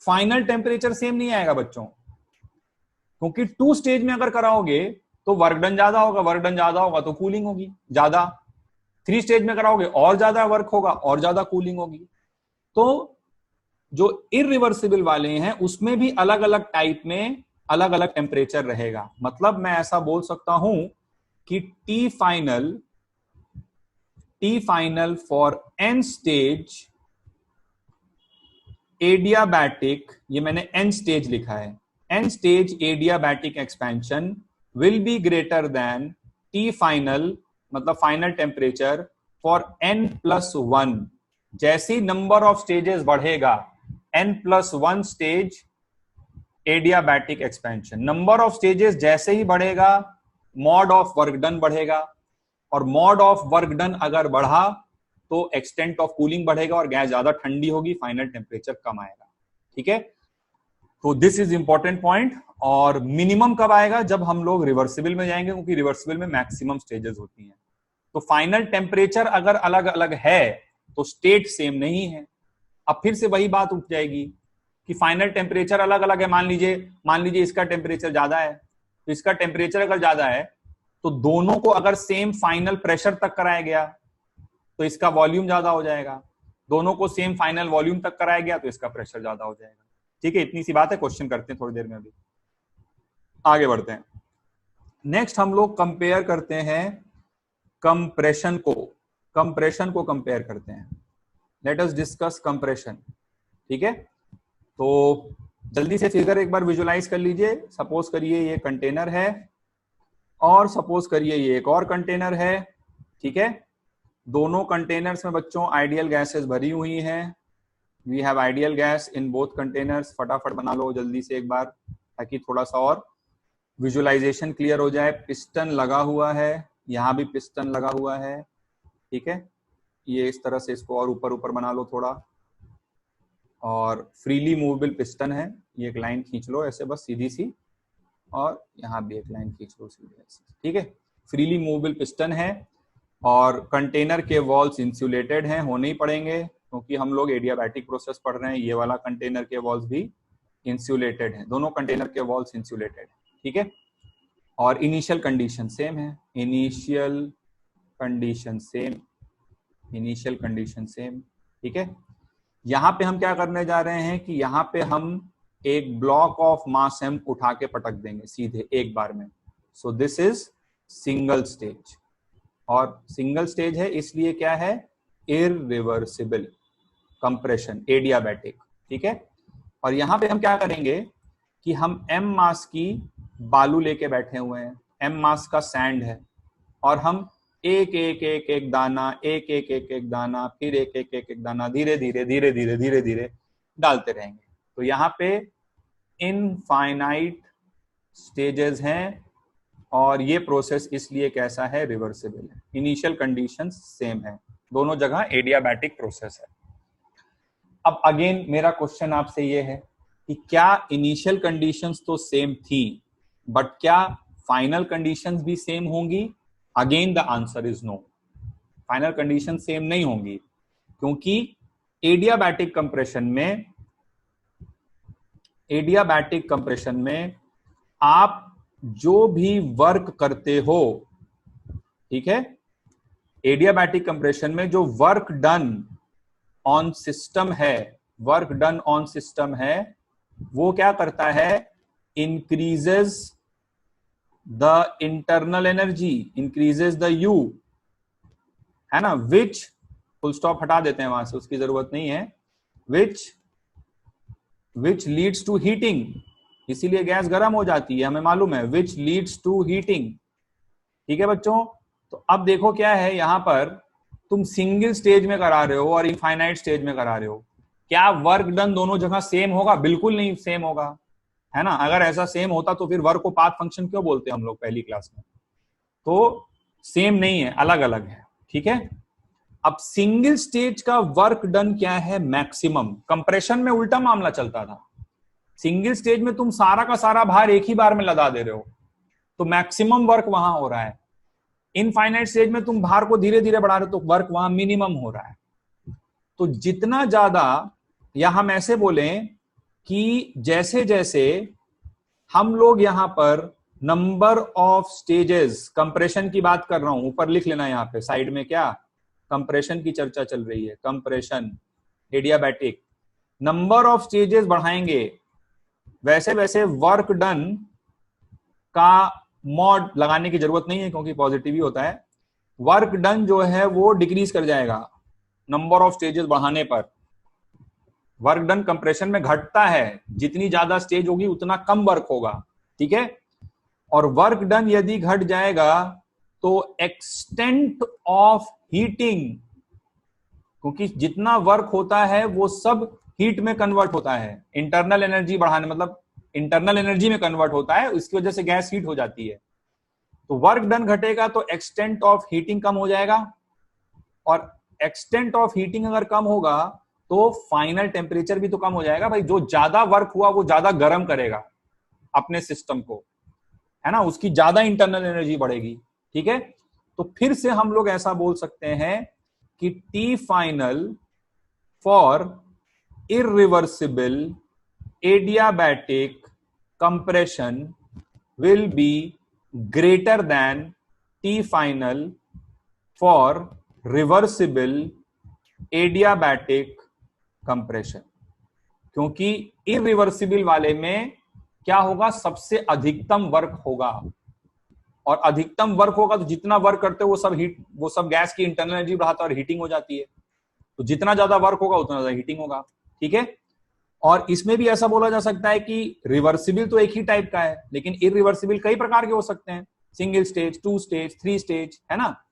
फाइनल टेम्परेचर सेम नहीं आएगा बच्चों, क्योंकि 2 स्टेज में अगर कराओगे तो वर्क डन ज्यादा होगा तो कूलिंग होगी ज्यादा, 3 स्टेज में कराओगे और ज्यादा वर्क होगा और ज्यादा कूलिंग होगी। तो जो इरिवर्सिबल वाले हैं उसमें भी अलग अलग टाइप में अलग अलग टेम्परेचर रहेगा। मतलब मैं ऐसा बोल सकता हूं कि T final for N stage adiabatic, ये मैंने एन स्टेज लिखा है, N stage adiabatic expansion will be greater than T final, मतलब फाइनल टेम्परेचर फॉर n+1। जैसी नंबर ऑफ स्टेजेस बढ़ेगा, n+1 stage adiabatic expansion, number of stages जैसे ही बढ़ेगा मॉड ऑफ वर्क डन बढ़ेगा, और मॉड ऑफ वर्क डन अगर बढ़ा तो एक्सटेंट ऑफ कूलिंग बढ़ेगा और गैस ज्यादा ठंडी होगी, फाइनल टेम्परेचर कम आएगा। ठीक है, तो दिस इज इंपॉर्टेंट पॉइंट। और मिनिमम कब आएगा? जब हम लोग रिवर्सिबल में जाएंगे, क्योंकि रिवर्सिबल में मैक्सिमम स्टेजेस होती हैं। तो फाइनल टेम्परेचर अगर अलग अलग है तो स्टेट सेम नहीं है। अब फिर से वही बात उठ जाएगी कि फाइनल टेम्परेचर अलग अलग है। मान लीजिए इसका टेम्परेचर ज्यादा है, तो इसका टेम्परेचर अगर ज्यादा है तो दोनों को अगर सेम फाइनल प्रेशर तक कराया गया तो इसका वॉल्यूम ज्यादा हो जाएगा, दोनों को सेम फाइनल वॉल्यूम तक कराया गया तो इसका प्रेशर ज्यादा हो जाएगा। ठीक है, इतनी सी बात है। क्वेश्चन करते हैं थोड़ी देर में, अभी आगे बढ़ते हैं। नेक्स्ट हम लोग कंपेयर करते हैं कंप्रेशन को कंपेयर करते हैं। Let us discuss compression. ठीक है, तो जल्दी से फिगर एक बार विजुलाइज कर लीजिए। सपोज करिए ये कंटेनर है और सपोज करिए ये एक और कंटेनर है। ठीक है, दोनों कंटेनर्स में बच्चों आइडियल गैसेस भरी हुई हैं। We have ideal gas in both containers. फटाफट बना लो जल्दी से एक बार, ताकि थोड़ा सा और विजुअलाइजेशन क्लियर हो जाए। पिस्टन लगा हुआ है, यहाँ भी पिस्टन लगा हुआ है। ठीक है, ये इस तरह से इसको और ऊपर ऊपर बना लो थोड़ा। और फ्रीली मूवेबल पिस्टन है, ये एक लाइन खींच लो ऐसे बस सीधी सी, और यहाँ भी एक लाइन खींच लो सीधी ऐसे। ठीक है, फ्रीली मूवेबल पिस्टन है और कंटेनर के वॉल्स इंसुलेटेड हैं, होने ही पड़ेंगे क्योंकि हम लोग एडियाबैटिक प्रोसेस पढ़ रहे हैं। ये वाला कंटेनर के वॉल्स भी इंसुलेटेड हैं, दोनों कंटेनर के वॉल्स इंसुलेटेड हैं। ठीक है, और इनिशियल कंडीशन सेम है, इनिशियल कंडीशन सेम। ठीक है, यहां पे हम क्या करने जा रहे हैं कि यहां पे हम एक ब्लॉक ऑफ मास एम उठा के पटक देंगे सीधे एक बार में। सो दिस इज सिंगल स्टेज, और सिंगल स्टेज है इसलिए क्या है, इरिवर्सिबल कंप्रेशन एडियाबैटिक। ठीक है, और यहां पे हम क्या करेंगे कि हम एम मास की बालू लेके बैठे हुए हैं, एम मास का सैंड है, और हम एक एक एक एक दाना, एक एक एक एक दाना, फिर एक एक एक एक दाना धीरे धीरे डालते रहेंगे। तो यहाँ पे इनफाइनाइट स्टेजेस हैं, और ये प्रोसेस इसलिए कैसा है, रिवर्सिबल है। इनिशियल कंडीशंस सेम है, दोनों जगह एडियाबैटिक प्रोसेस है। अब अगेन मेरा क्वेश्चन आपसे ये है कि क्या इनिशियल कंडीशंस तो सेम थी, बट क्या फाइनल कंडीशंस भी सेम होंगी? Again the answer is no, final condition same नहीं होंगी, क्योंकि एडियाबैटिक कंप्रेशन में आप जो भी वर्क करते हो, ठीक है, एडियाबैटिक कंप्रेशन में जो वर्क डन ऑन सिस्टम है, वो क्या करता है, increases the internal energy, increases the you, है ना, विच, फुल स्टॉप हटा देते हैं वहां से, उसकी जरूरत नहीं है, विच लीड्स टू हीटिंग, इसीलिए गैस गर्म हो जाती है, हमें मालूम है, विच लीड्स टू हीटिंग। ठीक है बच्चों, तो अब देखो क्या है, यहां पर तुम सिंगल स्टेज में करा रहे हो और इनफाइनाइट स्टेज में करा रहे हो, क्या वर्क डन दोनों जगह सेम होगा? बिल्कुल नहीं सेम होगा, है ना। अगर ऐसा सेम होता तो फिर वर्क को पाथ फंक्शन क्यों बोलते हम लोग पहली क्लास में? तो सेम नहीं है, अलग अलग है। ठीक है, अब सिंगल स्टेज का वर्क डन क्या है, मैक्सिमम। कंप्रेशन में उल्टा मामला चलता था, सिंगल स्टेज में तुम सारा का सारा भार एक ही बार में लदा दे रहे हो, तो मैक्सिमम वर्क वहां हो रहा है। इनफाइनाइट स्टेज में तुम भार को धीरे धीरे बढ़ा रहे हो, तो वर्क वहां मिनिमम हो रहा है। तो जितना ज्यादा, या हम ऐसे बोलें कि जैसे जैसे हम लोग यहां पर नंबर ऑफ स्टेजेस, कंप्रेशन की बात कर रहा हूं, ऊपर लिख लेना यहां पे साइड में, क्या कंप्रेशन की चर्चा चल रही है, compression adiabatic, number of stages बढ़ाएंगे, वैसे वैसे वर्क डन का मॉड लगाने की जरूरत नहीं है क्योंकि पॉजिटिव ही होता है, वर्क डन जो है वो डिक्रीज कर जाएगा नंबर ऑफ स्टेजेस बढ़ाने पर। वर्क डन कंप्रेशन में घटता है, जितनी ज्यादा स्टेज होगी उतना कम वर्क होगा। ठीक है, और वर्क डन यदि घट जाएगा तो एक्सटेंट ऑफ हीटिंग, क्योंकि जितना वर्क होता है वो सब हीट में कन्वर्ट होता है, इंटरनल एनर्जी बढ़ाने, मतलब इंटरनल एनर्जी में कन्वर्ट होता है, इसकी वजह से गैस हीट हो जाती है। तो वर्क डन घटेगा तो एक्सटेंट ऑफ हीटिंग कम हो जाएगा, और एक्सटेंट ऑफ हीटिंग अगर कम होगा तो फाइनल टेम्परेचर भी तो कम हो जाएगा भाई। जो ज्यादा वर्क हुआ वो ज्यादा गर्म करेगा अपने सिस्टम को, है ना, उसकी ज्यादा इंटरनल एनर्जी बढ़ेगी। ठीक है, तो फिर से हम लोग ऐसा बोल सकते हैं कि T final for irreversible adiabatic compression will be greater than T final for reversible adiabatic compression, क्योंकि irreversible वाले में क्या होगा, सबसे अधिकतम वर्क होगा, और अधिकतम वर्क होगा तो जितना वर्क करते हो वो सब गैस की इंटरनल एनर्जी बढ़ाता है और हीटिंग हो जाती है। तो जितना ज्यादा वर्क होगा उतना ज्यादा हीटिंग होगा। ठीक है, और इसमें भी ऐसा बोला जा सकता है कि रिवर्सिबल तो एक ही टाइप का है, लेकिन इरिवर्सिबल कई प्रकार के हो सकते हैं, सिंगल स्टेज, 2 स्टेज, 3 स्टेज, है ना।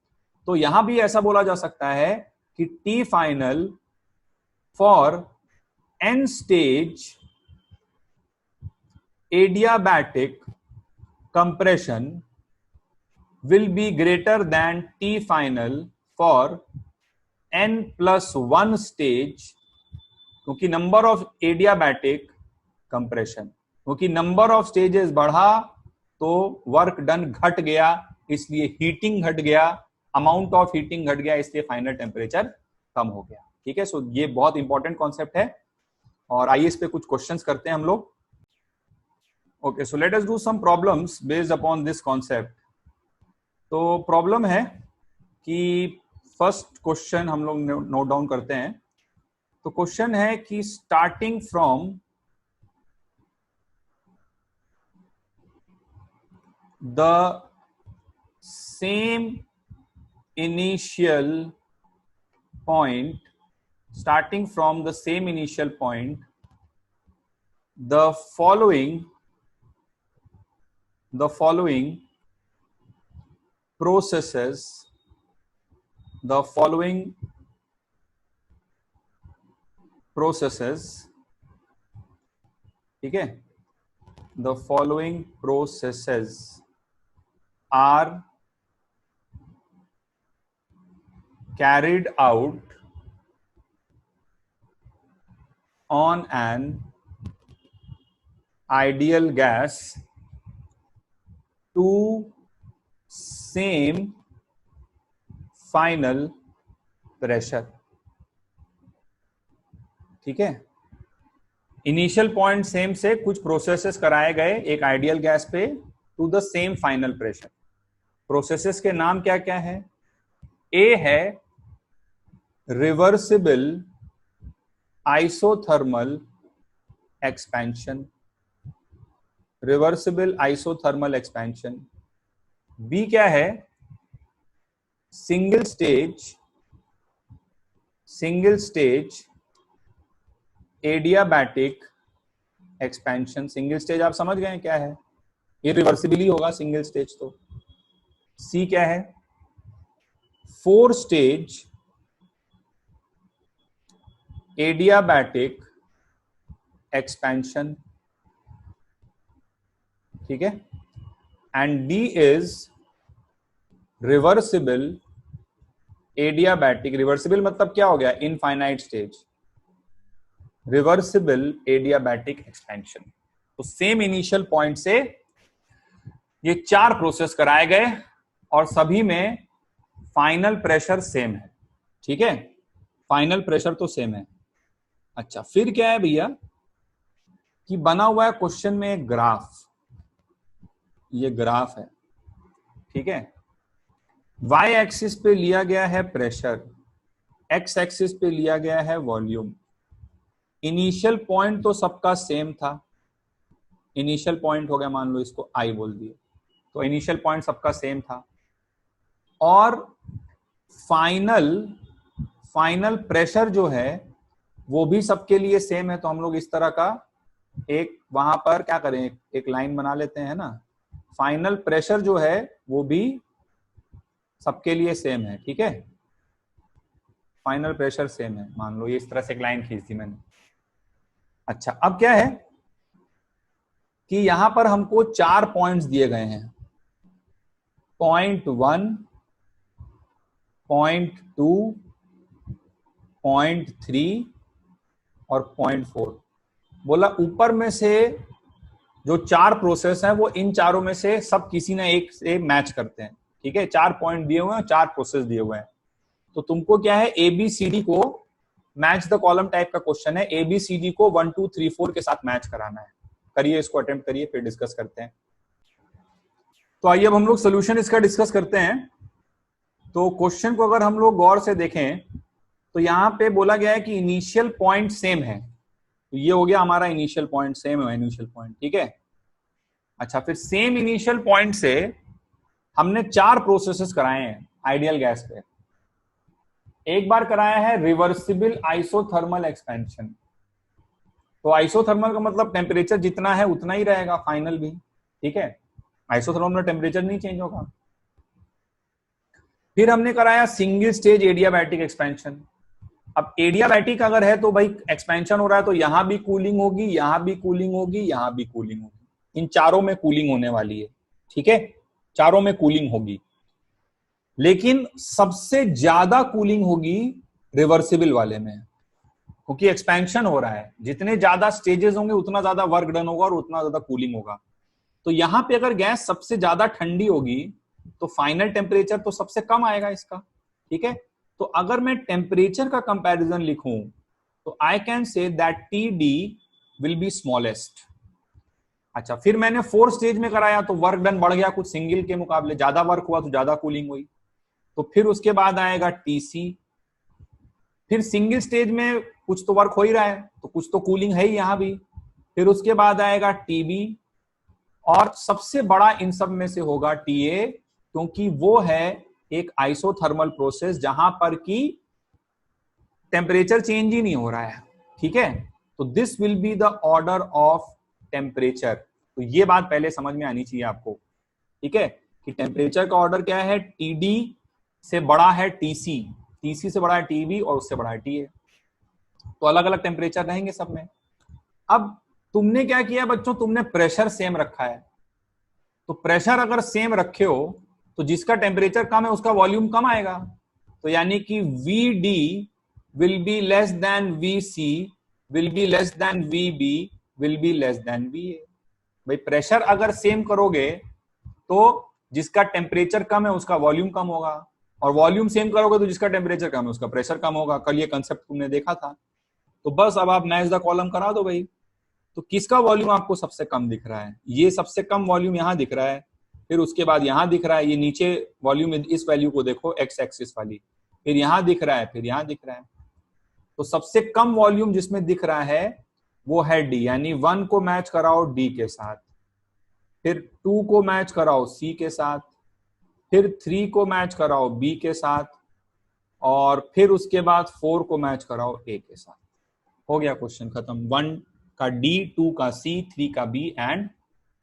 तो यहां भी ऐसा बोला जा सकता है कि T final for N stage adiabatic compression will be greater than T final for n+1 stage, क्योंकि नंबर ऑफ एडियाबैटिक कंप्रेशन, क्योंकि नंबर ऑफ स्टेजेस बढ़ा तो वर्क डन घट गया, इसलिए हीटिंग घट गया, अमाउंट ऑफ हीटिंग घट गया, इसलिए फाइनल टेम्परेचर कम हो गया। ठीक है, सो ये बहुत इंपॉर्टेंट कॉन्सेप्ट है, और आइए इस पे कुछ क्वेश्चंस करते हैं हम लोग। Okay, so let us do some problems based upon this concept. तो प्रॉब्लम है कि फर्स्ट क्वेश्चन हम लोग नोट डाउन करते हैं। तो क्वेश्चन है कि starting from the same initial point, starting from the same initial point, the following processes ठीक है, the following processes are carried out on an ideal gas to same final pressure। ठीक है, इनिशियल पॉइंट सेम से कुछ प्रोसेसेस कराए गए एक आइडियल गैस पे to the same final pressure. Processes के नाम क्या क्या है? ए है reversible isothermal expansion, reversible isothermal expansion. B क्या है? Single stage adiabatic expansion. Single stage आप समझ गए क्या है, इरिवर्सिबल ही होगा सिंगल स्टेज तो। सी क्या है? 4 स्टेज एडियाबैटिक एक्सपेंशन। ठीक है, and D is reversible adiabatic. Reversible मतलब क्या हो गया? Infinite stage, reversible adiabatic expansion. तो सेम इनिशियल पॉइंट से ये 4 प्रोसेस कराए गए और सभी में फाइनल प्रेशर सेम है। ठीक है, फाइनल प्रेशर तो सेम है। अच्छा, फिर क्या है भैया कि बना हुआ है क्वेश्चन में एक ग्राफ, ये ग्राफ है। ठीक है, वाई एक्सिस पे लिया गया है प्रेशर, एक्स एक्सिस पे लिया गया है वॉल्यूम। इनिशियल पॉइंट तो सबका सेम था, इनिशियल पॉइंट हो गया, मान लो इसको आई बोल दिए, तो इनिशियल पॉइंट सबका सेम था। और फाइनल प्रेशर जो है वो भी सबके लिए सेम है। तो हम लोग इस तरह का एक वहां पर क्या करें, एक लाइन बना लेते हैं ना, फाइनल प्रेशर जो है वो भी सबके लिए सेम है, ठीक है, फाइनल प्रेशर सेम है, मान लो ये इस तरह से एक लाइन खींच दी मैंने। अच्छा, अब क्या है कि यहां पर हमको 4 पॉइंट्स दिए गए हैं, .1, .2, .3 और .4। बोला ऊपर में से जो 4 प्रोसेस हैं वो इन चारों में से सब किसी ना एक से मैच करते हैं, ठीक है। 4 पॉइंट दिए हुए हैं, 4 प्रोसेस दिए हुए हैं, तो तुमको क्या है ABCD को मैच द कॉलम टाइप का क्वेश्चन है, ABCD को 1 2 3 4 के साथ मैच कराना है। करिए, इसको अटेम्प्ट करिए, फिर डिस्कस करते हैं। तो आइए अब हम लोग सोल्यूशन इसका डिस्कस करते हैं। तो क्वेश्चन को अगर हम लोग गौर से देखें तो यहां पे बोला गया है कि इनिशियल पॉइंट सेम है, तो ये हो गया हमारा इनिशियल पॉइंट, सेम है इनिशियल पॉइंट, ठीक है। अच्छा, फिर सेम इनिशियल पॉइंट से हमने 4 प्रोसेसेस कराए हैं आइडियल गैस पे। एक बार कराया है रिवर्सिबल आइसोथर्मल एक्सपेंशन, तो आइसोथर्मल का मतलब टेम्परेचर जितना है उतना ही रहेगा फाइनल भी, ठीक है, आइसोथर्मल में टेम्परेचर नहीं चेंज होगा। फिर हमने कराया सिंगल स्टेज एडियाबैटिक एक्सपेंशन। अब एडियाबैटिक अगर है तो भाई एक्सपेंशन हो रहा है तो यहां भी कूलिंग होगी, यहां भी कूलिंग होगी, यहां भी कूलिंग होगी, इन चारों में कूलिंग होने वाली है, ठीक है, चारों में कूलिंग होगी। लेकिन सबसे ज्यादा कूलिंग होगी रिवर्सिबल वाले में, क्योंकि एक्सपेंशन हो रहा है, जितने ज्यादा स्टेजेस होंगे उतना ज्यादा वर्क डन होगा और उतना ज्यादा कूलिंग होगा। तो यहां पे अगर गैस सबसे ज्यादा ठंडी होगी तो फाइनल टेम्परेचर तो सबसे कम आएगा इसका, ठीक है। तो अगर मैं टेम्परेचर का कंपैरिजन लिखूं तो I can say that TD will be smallest. अच्छा, फिर मैंने 4 स्टेज में कराया तो वर्क डन बढ़ गया कुछ, सिंगल के मुकाबले ज्यादा वर्क हुआ तो ज्यादा कूलिंग हुई। तो फिर उसके बाद आएगा TC, फिर सिंगल स्टेज में कुछ तो वर्क हो ही रहा है तो कुछ तो कूलिंग है ही यहां भी। फिर उसके बाद आएगा TB, और सबसे बड़ा इन सब में से होगा TA, क्योंकि वो है एक आइसोथर्मल प्रोसेस जहां पर की टेम्परेचर चेंज ही नहीं हो रहा है, ठीक है। तो this will be the order of temperature. तो ये बात पहले समझ में आनी चाहिए आपको, ठीक है, कि टेम्परेचर का ऑर्डर क्या है, TD से बड़ा है TC, TC से बड़ा है TB और उससे बड़ा है TA। तो अलग अलग टेम्परेचर रहेंगे सब में। अब तुमने क्या किया बच्चों, तुमने प्रेशर सेम रखा है, तो प्रेशर अगर सेम रखे हो तो जिसका टेम्परेचर कम है उसका वॉल्यूम कम आएगा, तो यानी कि VD will be less than VC will be less than VB will be less than VA। भाई प्रेशर अगर सेम करोगे तो जिसका टेम्परेचर कम है उसका वॉल्यूम कम होगा, और वॉल्यूम सेम करोगे तो जिसका टेम्परेचर कम है उसका प्रेशर कम होगा। कल ये कंसेप्ट तुमने देखा था। तो बस अब आप मैच द कॉलम करा दो भाई। तो किसका वॉल्यूम आपको सबसे कम दिख रहा है, ये सबसे कम वॉल्यूम यहां दिख रहा है, फिर उसके बाद यहां दिख रहा है, ये नीचे वॉल्यूम इस वैल्यू को देखो एक्स एक्सिस वाली, फिर यहां दिख रहा है, फिर यहां दिख रहा है। तो सबसे कम वॉल्यूम जिसमें दिख रहा है वो है D, यानी 1 को मैच कराओ D के साथ, फिर 2 को मैच कराओ C के साथ, फिर 3 को मैच कराओ B के साथ, और फिर उसके बाद 4 को मैच कराओ A के साथ। हो गया क्वेश्चन खत्म। 1 का D, 2 का C, 3 का B एंड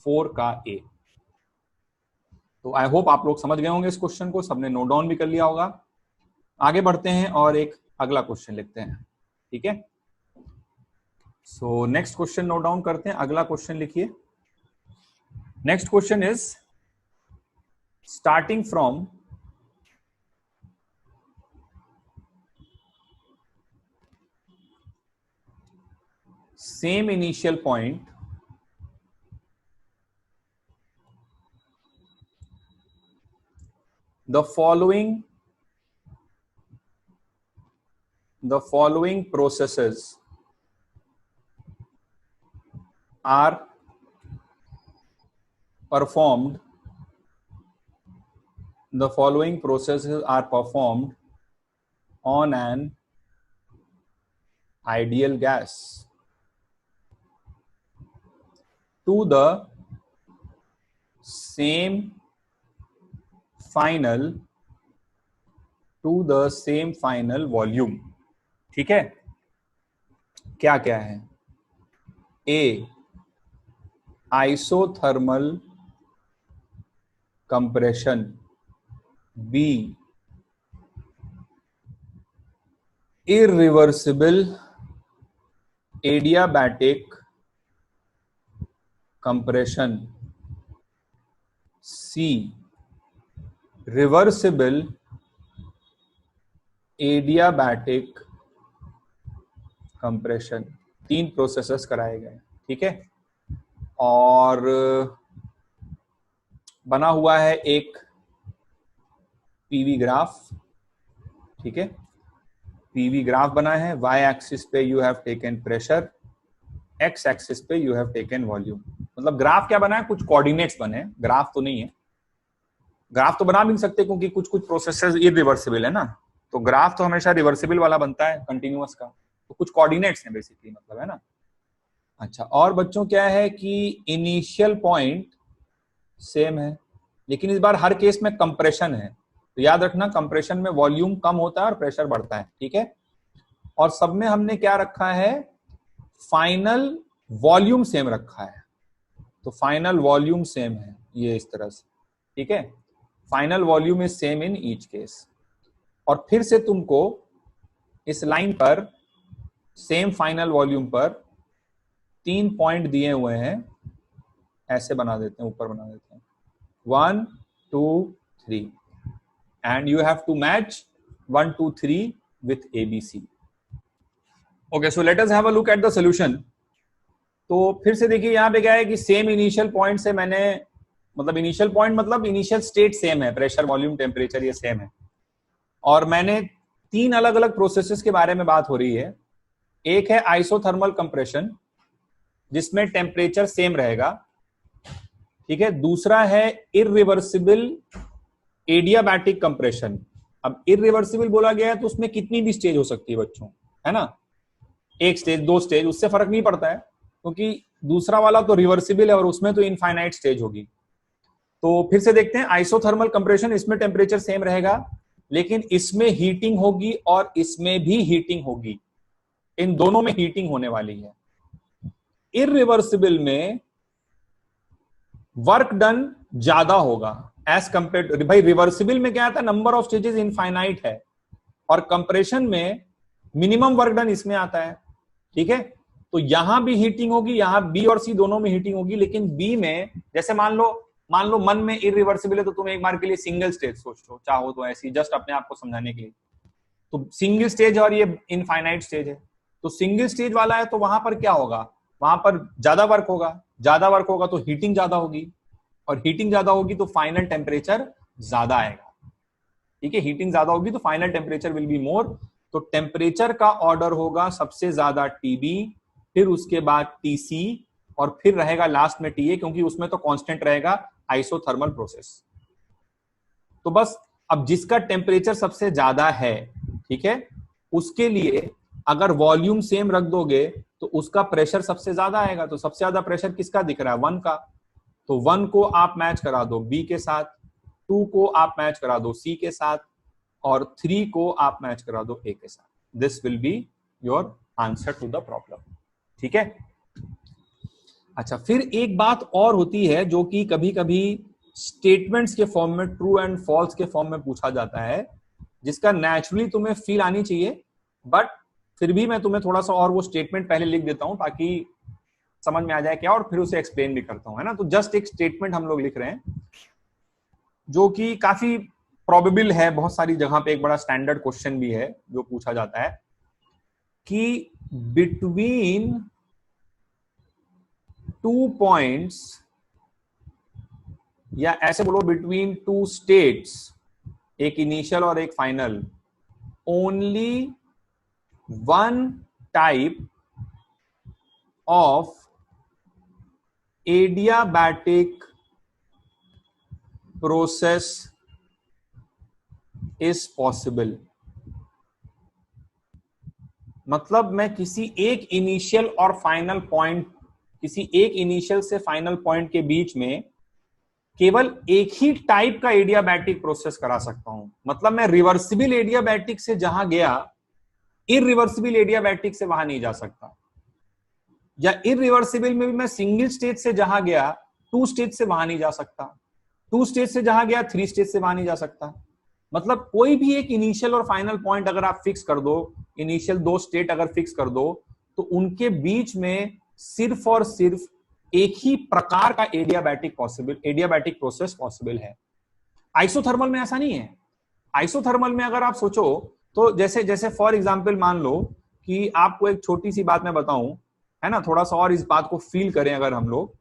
4 का A। तो आई होप आप लोग समझ गए होंगे इस क्वेश्चन को, सबने नोट डाउन भी कर लिया होगा। आगे बढ़ते हैं और एक अगला क्वेश्चन लिखते हैं, ठीक है। So next question note down करते हैं, अगला क्वेश्चन लिखिए। Next question is starting from same initial point the following processes are performed on an ideal gas to the same final volume, ठीक है। क्या क्या है, A isothermal compression, B irreversible adiabatic compression, C reversible adiabatic compression। 3 processes कराए गए, ठीक है। और बना हुआ है एक पीवी ग्राफ, ठीक है। पीवी ग्राफ बना है, वाई एक्सिस पे you have taken pressure, x axis पे यू हैव टेकन वॉल्यूम। मतलब ग्राफ क्या बना है, कुछ कोऑर्डिनेट्स बने, ग्राफ तो नहीं है। ग्राफ तो बना भी नहीं सकते क्योंकि कुछ कुछ प्रोसेसेस इरिवर्सिबल है ना, तो ग्राफ तो हमेशा रिवर्सिबल वाला बनता है कंटिन्यूअस का, तो कुछ कोऑर्डिनेट्स हैं बेसिकली, मतलब है ना। अच्छा, और बच्चों क्या है कि इनिशियल पॉइंट सेम है, लेकिन इस बार हर केस में कंप्रेशन है, तो याद रखना कंप्रेशन में वॉल्यूम कम होता है और प्रेशर बढ़ता है, ठीक है। और सब में हमने क्या रखा है, फाइनल वॉल्यूम सेम रखा है, तो फाइनल वॉल्यूम सेम है ये इस तरह से, ठीक है। Final volume is same in each case. और फिर से तुमको इस लाइन पर सेम फाइनल वॉल्यूम पर 3 पॉइंट दिए हुए हैं, ऐसे बना देते हैं, ऊपर बना देते हैं 1 2 3 and you have to match 1 2 3 with ABC। Okay, so let us have a look at the solution. तो फिर से देखिए यहाँ पे क्या है कि सेम इनिशियल पॉइंट से मैंने, मतलब इनिशियल पॉइंट मतलब इनिशियल स्टेट सेम है, प्रेशर वॉल्यूम टेम्परेचर ये सेम है, और मैंने 3 अलग अलग प्रोसेसेस के बारे में बात हो रही है। एक है आइसोथर्मल कंप्रेशन जिसमें टेम्परेचर सेम रहेगा, ठीक है। दूसरा है इरिवर्सिबल एडियाबैटिक कंप्रेशन। अब इरिवर्सिबल बोला गया है तो उसमें कितनी भी स्टेज हो सकती है बच्चों, है ना, 1 स्टेज 2 स्टेज, उससे फर्क नहीं पड़ता है, क्योंकि दूसरा वाला तो रिवर्सिबल है और उसमें तो इनफाइनाइट स्टेज होगी। तो फिर से देखते हैं, आइसोथर्मल कंप्रेशन, इसमें टेम्परेचर सेम रहेगा लेकिन इसमें हीटिंग होगी और इसमें भी हीटिंग होगी, इन दोनों में हीटिंग होने वाली है। इरिवर्सिबल में वर्क डन ज्यादा होगा एज कंपेयर, भाई रिवर्सिबल में क्या आता है, नंबर ऑफ स्टेजेस इनफाइनाइट है, और कंप्रेशन में मिनिमम वर्क डन इसमें आता है, ठीक है। तो यहां भी हीटिंग होगी, यहां बी और सी दोनों में हीटिंग होगी, लेकिन बी में जैसे मान लो मन में इरिवर्सिबल है तो तुम एक बार के लिए सिंगल स्टेज सोच लो, चाहो तो ऐसी, जस्ट अपने आप को समझाने के लिए। तो सिंगल स्टेज और ये इनफाइनाइट स्टेज है, तो सिंगल स्टेज वाला है तो वहां पर क्या होगा, वहां पर ज्यादा वर्क होगा, ज्यादा वर्क होगा तो हीटिंग ज्यादा होगी, और हीटिंग ज्यादा होगी तो फाइनल टेम्परेचर ज्यादा आएगा, ठीक है। हीटिंग ज्यादा होगी तो final temperature will be more, तो टेम्परेचर का ऑर्डर होगा सबसे ज्यादा टीबी, फिर उसके बाद टीसी, और फिर रहेगा लास्ट में टीए, क्योंकि उसमें तो कांस्टेंट रहेगा आइसोथर्मल प्रोसेस। तो बस अब जिसका टेम्परेचर सबसे ज्यादा है, ठीक है, उसके लिए अगर वॉल्यूम सेम रख दोगे तो उसका प्रेशर सबसे ज्यादा आएगा। तो सबसे ज्यादा प्रेशर किसका दिख रहा है, 1 का, तो 1 को आप मैच करा दो बी के साथ, 2 को आप मैच करा दो सी के साथ, और 3 को आप मैच करा दो ए के साथ। This will be your answer to the problem, ठीक है। अच्छा, फिर एक बात और होती है जो कि कभी कभी स्टेटमेंट्स के फॉर्म में, ट्रू एंड फॉल्स के फॉर्म में पूछा जाता है, जिसका नेचुरली तुम्हें फील आनी चाहिए, बट फिर भी मैं तुम्हें थोड़ा सा और वो स्टेटमेंट पहले लिख देता हूं ताकि समझ में आ जाए क्या, और फिर उसे एक्सप्लेन भी करता हूं, है ना। तो जस्ट एक स्टेटमेंट हम लोग लिख रहे हैं जो कि काफी प्रोबेबल है, बहुत सारी जगह पे एक बड़ा स्टैंडर्ड क्वेश्चन भी है जो पूछा जाता है कि बिटवीन 2 पॉइंट्स, या ऐसे बोलो बिटवीन 2 स्टेट्स, एक इनिशियल और एक final, only 1 type of adiabatic process is possible. मतलब मैं किसी एक इनिशियल और फाइनल पॉइंट, किसी एक इनिशियल से फाइनल पॉइंट के बीच में केवल एक ही टाइप का एडियाबैटिक प्रोसेस करा सकता हूं। मतलब मैं रिवर्सिबल एडियाबैटिक से जहां गया, इरिवर्सिबल एडियाबैटिक से वहां नहीं जा सकता, या इरिवर्सिबल में भी मैं सिंगल स्टेज से जहां गया 2 स्टेज से वहां नहीं जा सकता। 2 स्टेज से जहां गया 3 स्टेज से वहां नहीं जा सकता। मतलब कोई भी एक इनिशियल और फाइनल पॉइंट अगर आप फिक्स कर दो, इनिशियल 2 स्टेट अगर फिक्स कर दो, तो उनके बीच में सिर्फ और सिर्फ एक ही प्रकार का एडियाबैटिक प्रोसेस पॉसिबल है। आइसोथर्मल में ऐसा नहीं है। आइसोथर्मल में अगर आप सोचो तो जैसे जैसे फॉर एग्जांपल मान लो कि आपको एक छोटी सी बात मैं बताऊं, है ना, थोड़ा सा और इस बात को फील करें अगर हम लोग,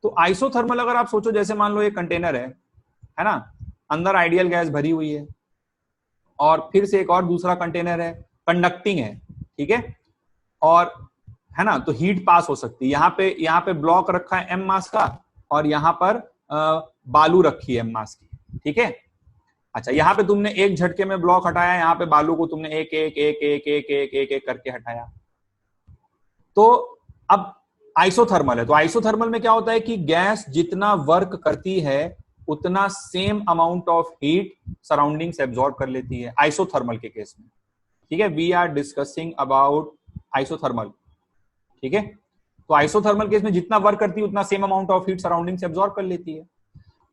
तो आइसोथर्मल अगर आप सोचो, जैसे मान लो एक कंटेनर है ना, अंदर आइडियल गैस भरी हुई है और फिर से एक और दूसरा कंटेनर है, कंडक्टिंग है, ठीक है, और है ना, तो हीट पास हो सकती है। यहाँ पे ब्लॉक रखा है एम मास का और यहाँ पर बालू रखी है एम मास की, ठीक है। अच्छा, यहाँ पे तुमने एक झटके में ब्लॉक हटाया, यहाँ पे बालू को तुमने एक एक एक एक एक एक एक एक करके हटाया। तो अब आइसोथर्मल है, तो आइसोथर्मल में क्या होता है कि गैस जितना वर्क करती है उतना same amount of heat surroundings absorb कर लेती है आइसोथर्मल के केस में, ठीक है। We are discussing about isothermal, ठीक है। तो आइसोथर्मल केस में जितना वर्क करती है उतना same amount of heat surroundings absorb कर लेती है।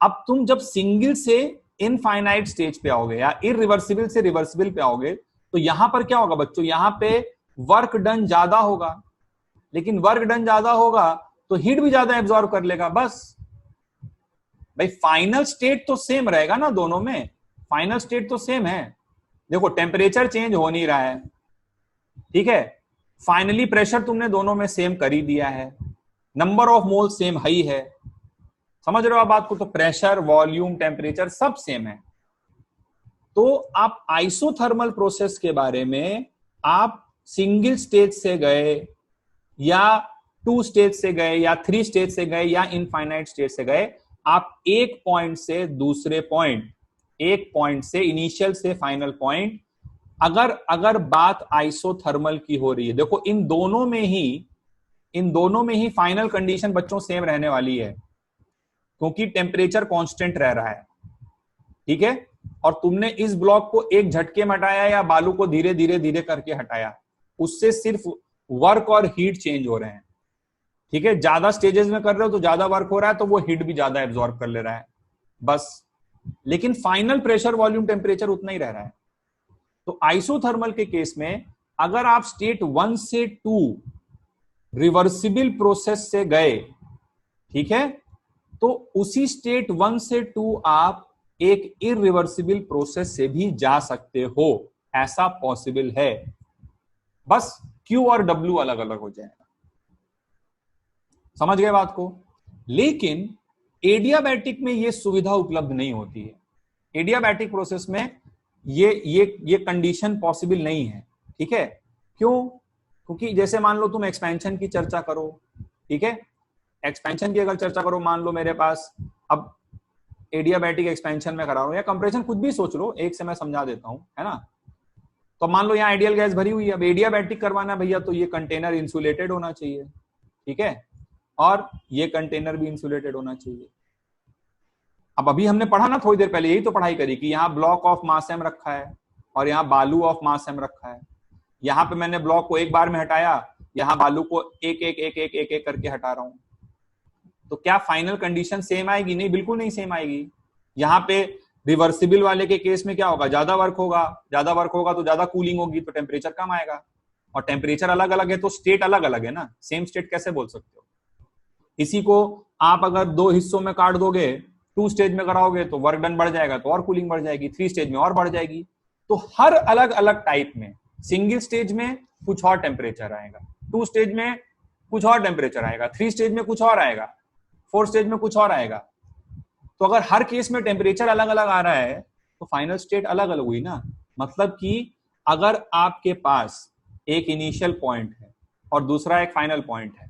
अब तुम जब सिंगल से इनफाइनाइट स्टेज पे आओगे या इरिवर्सिबल से रिवर्सिबल पे आओगे, तो यहां पर क्या होगा बच्चों, यहां पे वर्क डन ज्यादा होगा, लेकिन वर्क डन ज्यादा होगा तो हीट भी ज्यादा एब्जॉर्ब कर लेगा। बस भाई, फाइनल स्टेट तो सेम रहेगा ना दोनों में, फाइनल स्टेट तो सेम है। देखो टेम्परेचर चेंज हो नहीं रहा है, ठीक है, फाइनली प्रेशर तुमने दोनों में सेम कर ही दिया है, नंबर ऑफ मोल सेम ही है, समझ रहे हो आप बात को, तो प्रेशर, वॉल्यूम, टेम्परेचर सब सेम है। तो आप आइसोथर्मल प्रोसेस के बारे में आप सिंगल स्टेज से गए या 2 स्टेज से गए या 3 स्टेज से गए या इनफाइनाइट स्टेज से गए, आप एक पॉइंट से दूसरे पॉइंट, एक पॉइंट से इनिशियल से फाइनल पॉइंट, अगर बात आइसोथर्मल की हो रही है, देखो इन दोनों में ही फाइनल कंडीशन बच्चों सेम रहने वाली है, क्योंकि टेम्परेचर कांस्टेंट रह रहा है, ठीक है। और तुमने इस ब्लॉक को एक झटके में हटाया या बालू को धीरे धीरे धीरे करके हटाया, उससे सिर्फ वर्क और हीट चेंज हो रहे हैं, ठीक है। ज्यादा स्टेजेस में कर रहे हो तो ज्यादा वर्क हो रहा है, तो वो हीट भी ज्यादा एब्जॉर्ब कर ले रहा है, बस। लेकिन फाइनल प्रेशर, वॉल्यूम, टेम्परेचर उतना ही रह रहा है। तो आइसोथर्मल के केस में अगर आप स्टेट 1 से 2 रिवर्सिबल प्रोसेस से गए, ठीक है, तो उसी स्टेट 1 से 2 आप एक इरिवर्सिबल प्रोसेस से भी जा सकते हो, ऐसा पॉसिबल है। बस Q और W अलग अलग हो जाएगा, समझ गए बात को। लेकिन एडियाबैटिक में यह सुविधा उपलब्ध नहीं होती है। एडियाबैटिक प्रोसेस में ये कंडीशन पॉसिबल नहीं है, ठीक है। क्यों? क्योंकि जैसे मान लो तुम एक्सपेंशन की चर्चा करो, ठीक है, एक्सपेंशन की अगर चर्चा करो, मान लो मेरे पास अब एडियाबैटिक एक्सपेंशन में करा रहा हूं या कंप्रेशन, कुछ भी सोच लो, एक से मैं समझा देता हूं, है ना। तो मान लो यहाँ आइडियल गैस भरी हुई है, अब एडियाबैटिक करवाना भैया, तो ये कंटेनर इंसुलेटेड होना चाहिए, ठीक है, और ये कंटेनर भी इंसुलेटेड होना चाहिए। अब अभी हमने पढ़ा ना थोड़ी देर पहले, यही तो पढ़ाई करी कि यहाँ ब्लॉक ऑफ मास एम रखा है और यहाँ बालू ऑफ मास एम रखा है। यहाँ पे मैंने ब्लॉक को एक बार में हटाया, यहाँ बालू को एक एक एक एक एक एक करके हटा रहा हूं, तो क्या फाइनल कंडीशन सेम आएगी? नहीं, बिल्कुल नहीं सेम आएगी। यहाँ पे रिवर्सिबल वाले के केस में क्या होगा, ज्यादा वर्क होगा, ज्यादा वर्क होगा तो ज्यादा कूलिंग होगी, तो टेम्परेचर कम आएगा, और टेम्परेचर अलग अलग है तो स्टेट अलग अलग है ना, सेम स्टेट कैसे बोल सकते हो। इसी को आप अगर 2 हिस्सों में काट दोगे, 2 स्टेज में कराओगे तो वर्क डन बढ़ जाएगा, तो और कूलिंग बढ़ जाएगी, 3 स्टेज में और बढ़ जाएगी। तो हर अलग अलग टाइप में, सिंगल स्टेज में कुछ और टेम्परेचर आएगा, 2 स्टेज में कुछ और टेम्परेचर आएगा, 3 स्टेज में कुछ और आएगा, 4 स्टेज में कुछ और आएगा। तो अगर हर केस में टेम्परेचर अलग अलग आ रहा है तो फाइनल स्टेट अलग अलग हुई ना। मतलब कि अगर आपके पास एक इनिशियल पॉइंट है और दूसरा एक फाइनल पॉइंट है,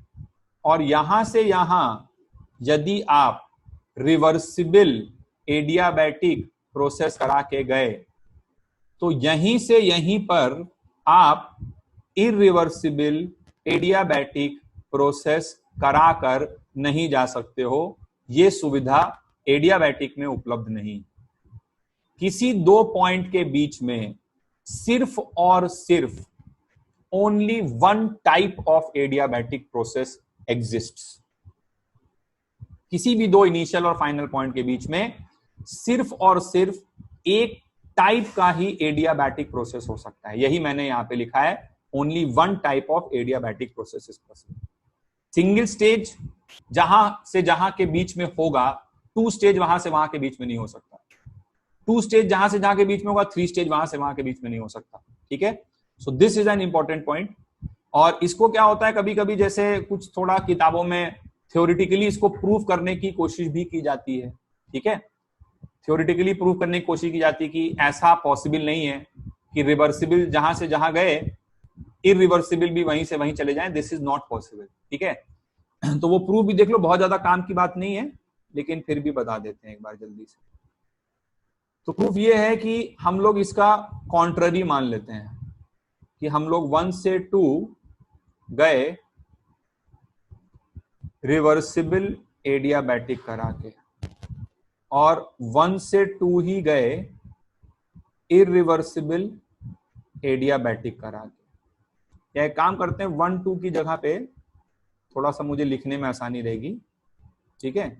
और यहां से यहां यदि आप रिवर्सिबल एडियाबैटिक प्रोसेस करा के गए, तो यहीं से यहीं पर आप इरिवर्सिबल एडियाबैटिक प्रोसेस कराकर नहीं जा सकते हो। यह सुविधा एडियाबैटिक में उपलब्ध नहीं। किसी 2 पॉइंट के बीच में सिर्फ और सिर्फ only 1 type of adiabatic process exists, किसी भी दो इनिशियल और फाइनल पॉइंट के बीच में सिर्फ और सिर्फ एक टाइप का ही एडियाबैटिक प्रोसेस हो सकता है। यही मैंने यहां पे लिखा है, only one type of adiabatic process is possible. Single stage जहां से जहां के बीच में होगा, टू स्टेज वहां से वहां के बीच में नहीं हो सकता। टू स्टेज जहां से जहां के बीच में होगा, थ्री स्टेज वहां से वहां के बीच में नहीं हो सकता। ठीक है, so this is an important point. और इसको क्या होता है, कभी कभी जैसे कुछ थोड़ा किताबों में थ्योरेटिकली इसको प्रूव करने की कोशिश भी की जाती है। ठीक है, थ्योरेटिकली प्रूव करने की कोशिश की जाती है कि ऐसा पॉसिबल नहीं है कि रिवर्सिबल जहां से जहां गए इरिवर्सिबल भी वहीं से वहीं चले जाएं, दिस इज नॉट पॉसिबल। ठीक है, तो वो प्रूफ भी देख लो, बहुत ज्यादा काम की बात नहीं है, लेकिन फिर भी बता देते हैं एक बार जल्दी से। तो प्रूफ ये है कि हम लोग इसका कॉन्ट्ररी मान लेते हैं कि हम लोग 1 से 2 गए रिवर्सिबल एडियाबैटिक करा के, और 1 से 2 ही गए इरिवर्सिबल एडियाबैटिक करा के। या एक काम करते हैं, 1 2 की जगह पे थोड़ा सा मुझे लिखने में आसानी रहेगी। ठीक है,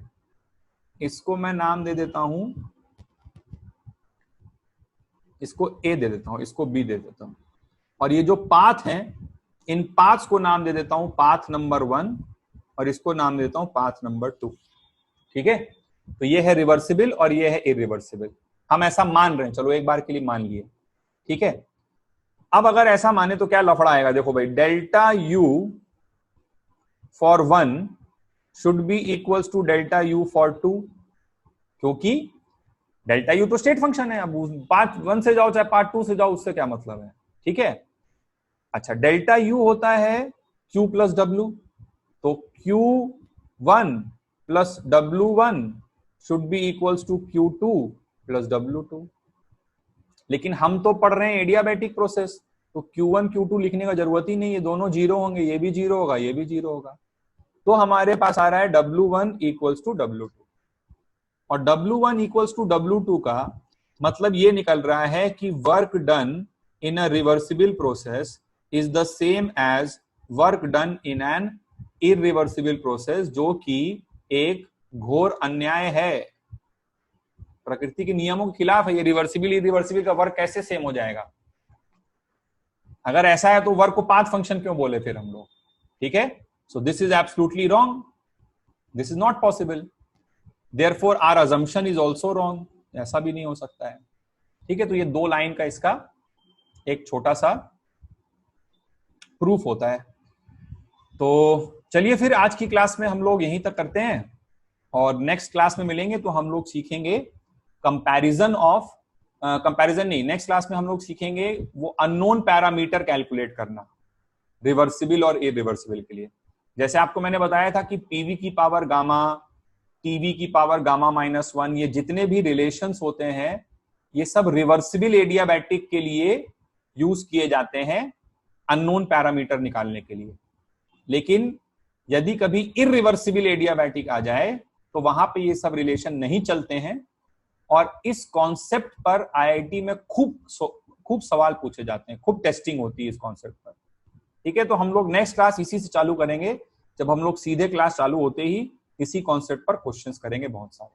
इसको मैं नाम दे देता हूं, इसको ए दे देता हूं, इसको बी दे देता हूं, और ये जो पाथ हैं इन पाथ्स को नाम दे देता हूं पाथ नंबर 1, और इसको नाम दे देता हूं पाथ नंबर 2। ठीक है, तो ये है रिवर्सिबल और ये है इरिवर्सिबल। हम ऐसा मान रहे हैं, चलो एक बार के लिए मान लिए। ठीक है, अब अगर ऐसा माने तो क्या लफड़ा आएगा, देखो भाई, delta u for 1 should be equals to delta u for 2, क्योंकि डेल्टा यू तो स्टेट फंक्शन है। अब पार्ट 1 से जाओ चाहे पार्ट 2 से जाओ, उससे क्या मतलब है। ठीक है, अच्छा, डेल्टा यू होता है क्यू प्लस डब्ल्यू, तो Q1 plus W1 should be equals to Q2 plus W2। लेकिन हम तो पढ़ रहे हैं एडियाबैटिक प्रोसेस, तो Q1 Q2 लिखने का जरूरत ही नहीं है, दोनों जीरो होंगे, ये भी जीरो होगा, ये भी जीरो होगा। तो हमारे पास आ रहा है W1 इक्वल्स टू W2, और W1 इक्वल्स टू W2 का मतलब ये निकल रहा है कि work done in a reversible process is the same as work done in an irreversible process, जो कि एक घोर अन्याय है, प्रकृति के नियमों के खिलाफ है। ये रिवर्सिबल इरिवर्सिबल का वर्क कैसे सेम हो जाएगा? अगर ऐसा है तो वर्क को पाथ फंक्शन क्यों बोले फिर हम लोग? ठीक है, so this is absolutely wrong, this is not possible, therefore our assumption is also wrong, ऐसा भी नहीं हो सकता है। ठीक है, तो ये 2 लाइन का इसका एक छोटा सा प्रूफ होता है। तो चलिए फिर आज की क्लास में हम लोग यहीं तक करते हैं, और नेक्स्ट क्लास में मिलेंगे तो हम लोग सीखेंगे कंपैरिजन ऑफ कंपैरिजन नहीं, नेक्स्ट क्लास में हम लोग सीखेंगे वो अननोन पैरामीटर कैलकुलेट करना रिवर्सिबल और इरिवर्सिबल के लिए। जैसे आपको मैंने बताया था कि पीवी की पावर गामा, टीवी की पावर गामा -1, ये जितने भी रिलेशंस होते हैं ये सब रिवर्सिबल एडियाबैटिक के लिए यूज किए जाते हैं अननोन पैरामीटर निकालने के लिए। लेकिन यदि कभी इरिवर्सिबल एडियाबैटिक आ जाए तो वहां पे ये सब रिलेशन नहीं चलते हैं, और इस कॉन्सेप्ट पर आईआईटी में खूब सवाल पूछे जाते हैं, खूब टेस्टिंग होती है इस कॉन्सेप्ट पर। ठीक है, तो हम लोग नेक्स्ट क्लास इसी से चालू करेंगे, जब हम लोग सीधे क्लास चालू होते ही इसी कॉन्सेप्ट पर क्वेश्चंस करेंगे बहुत सारे।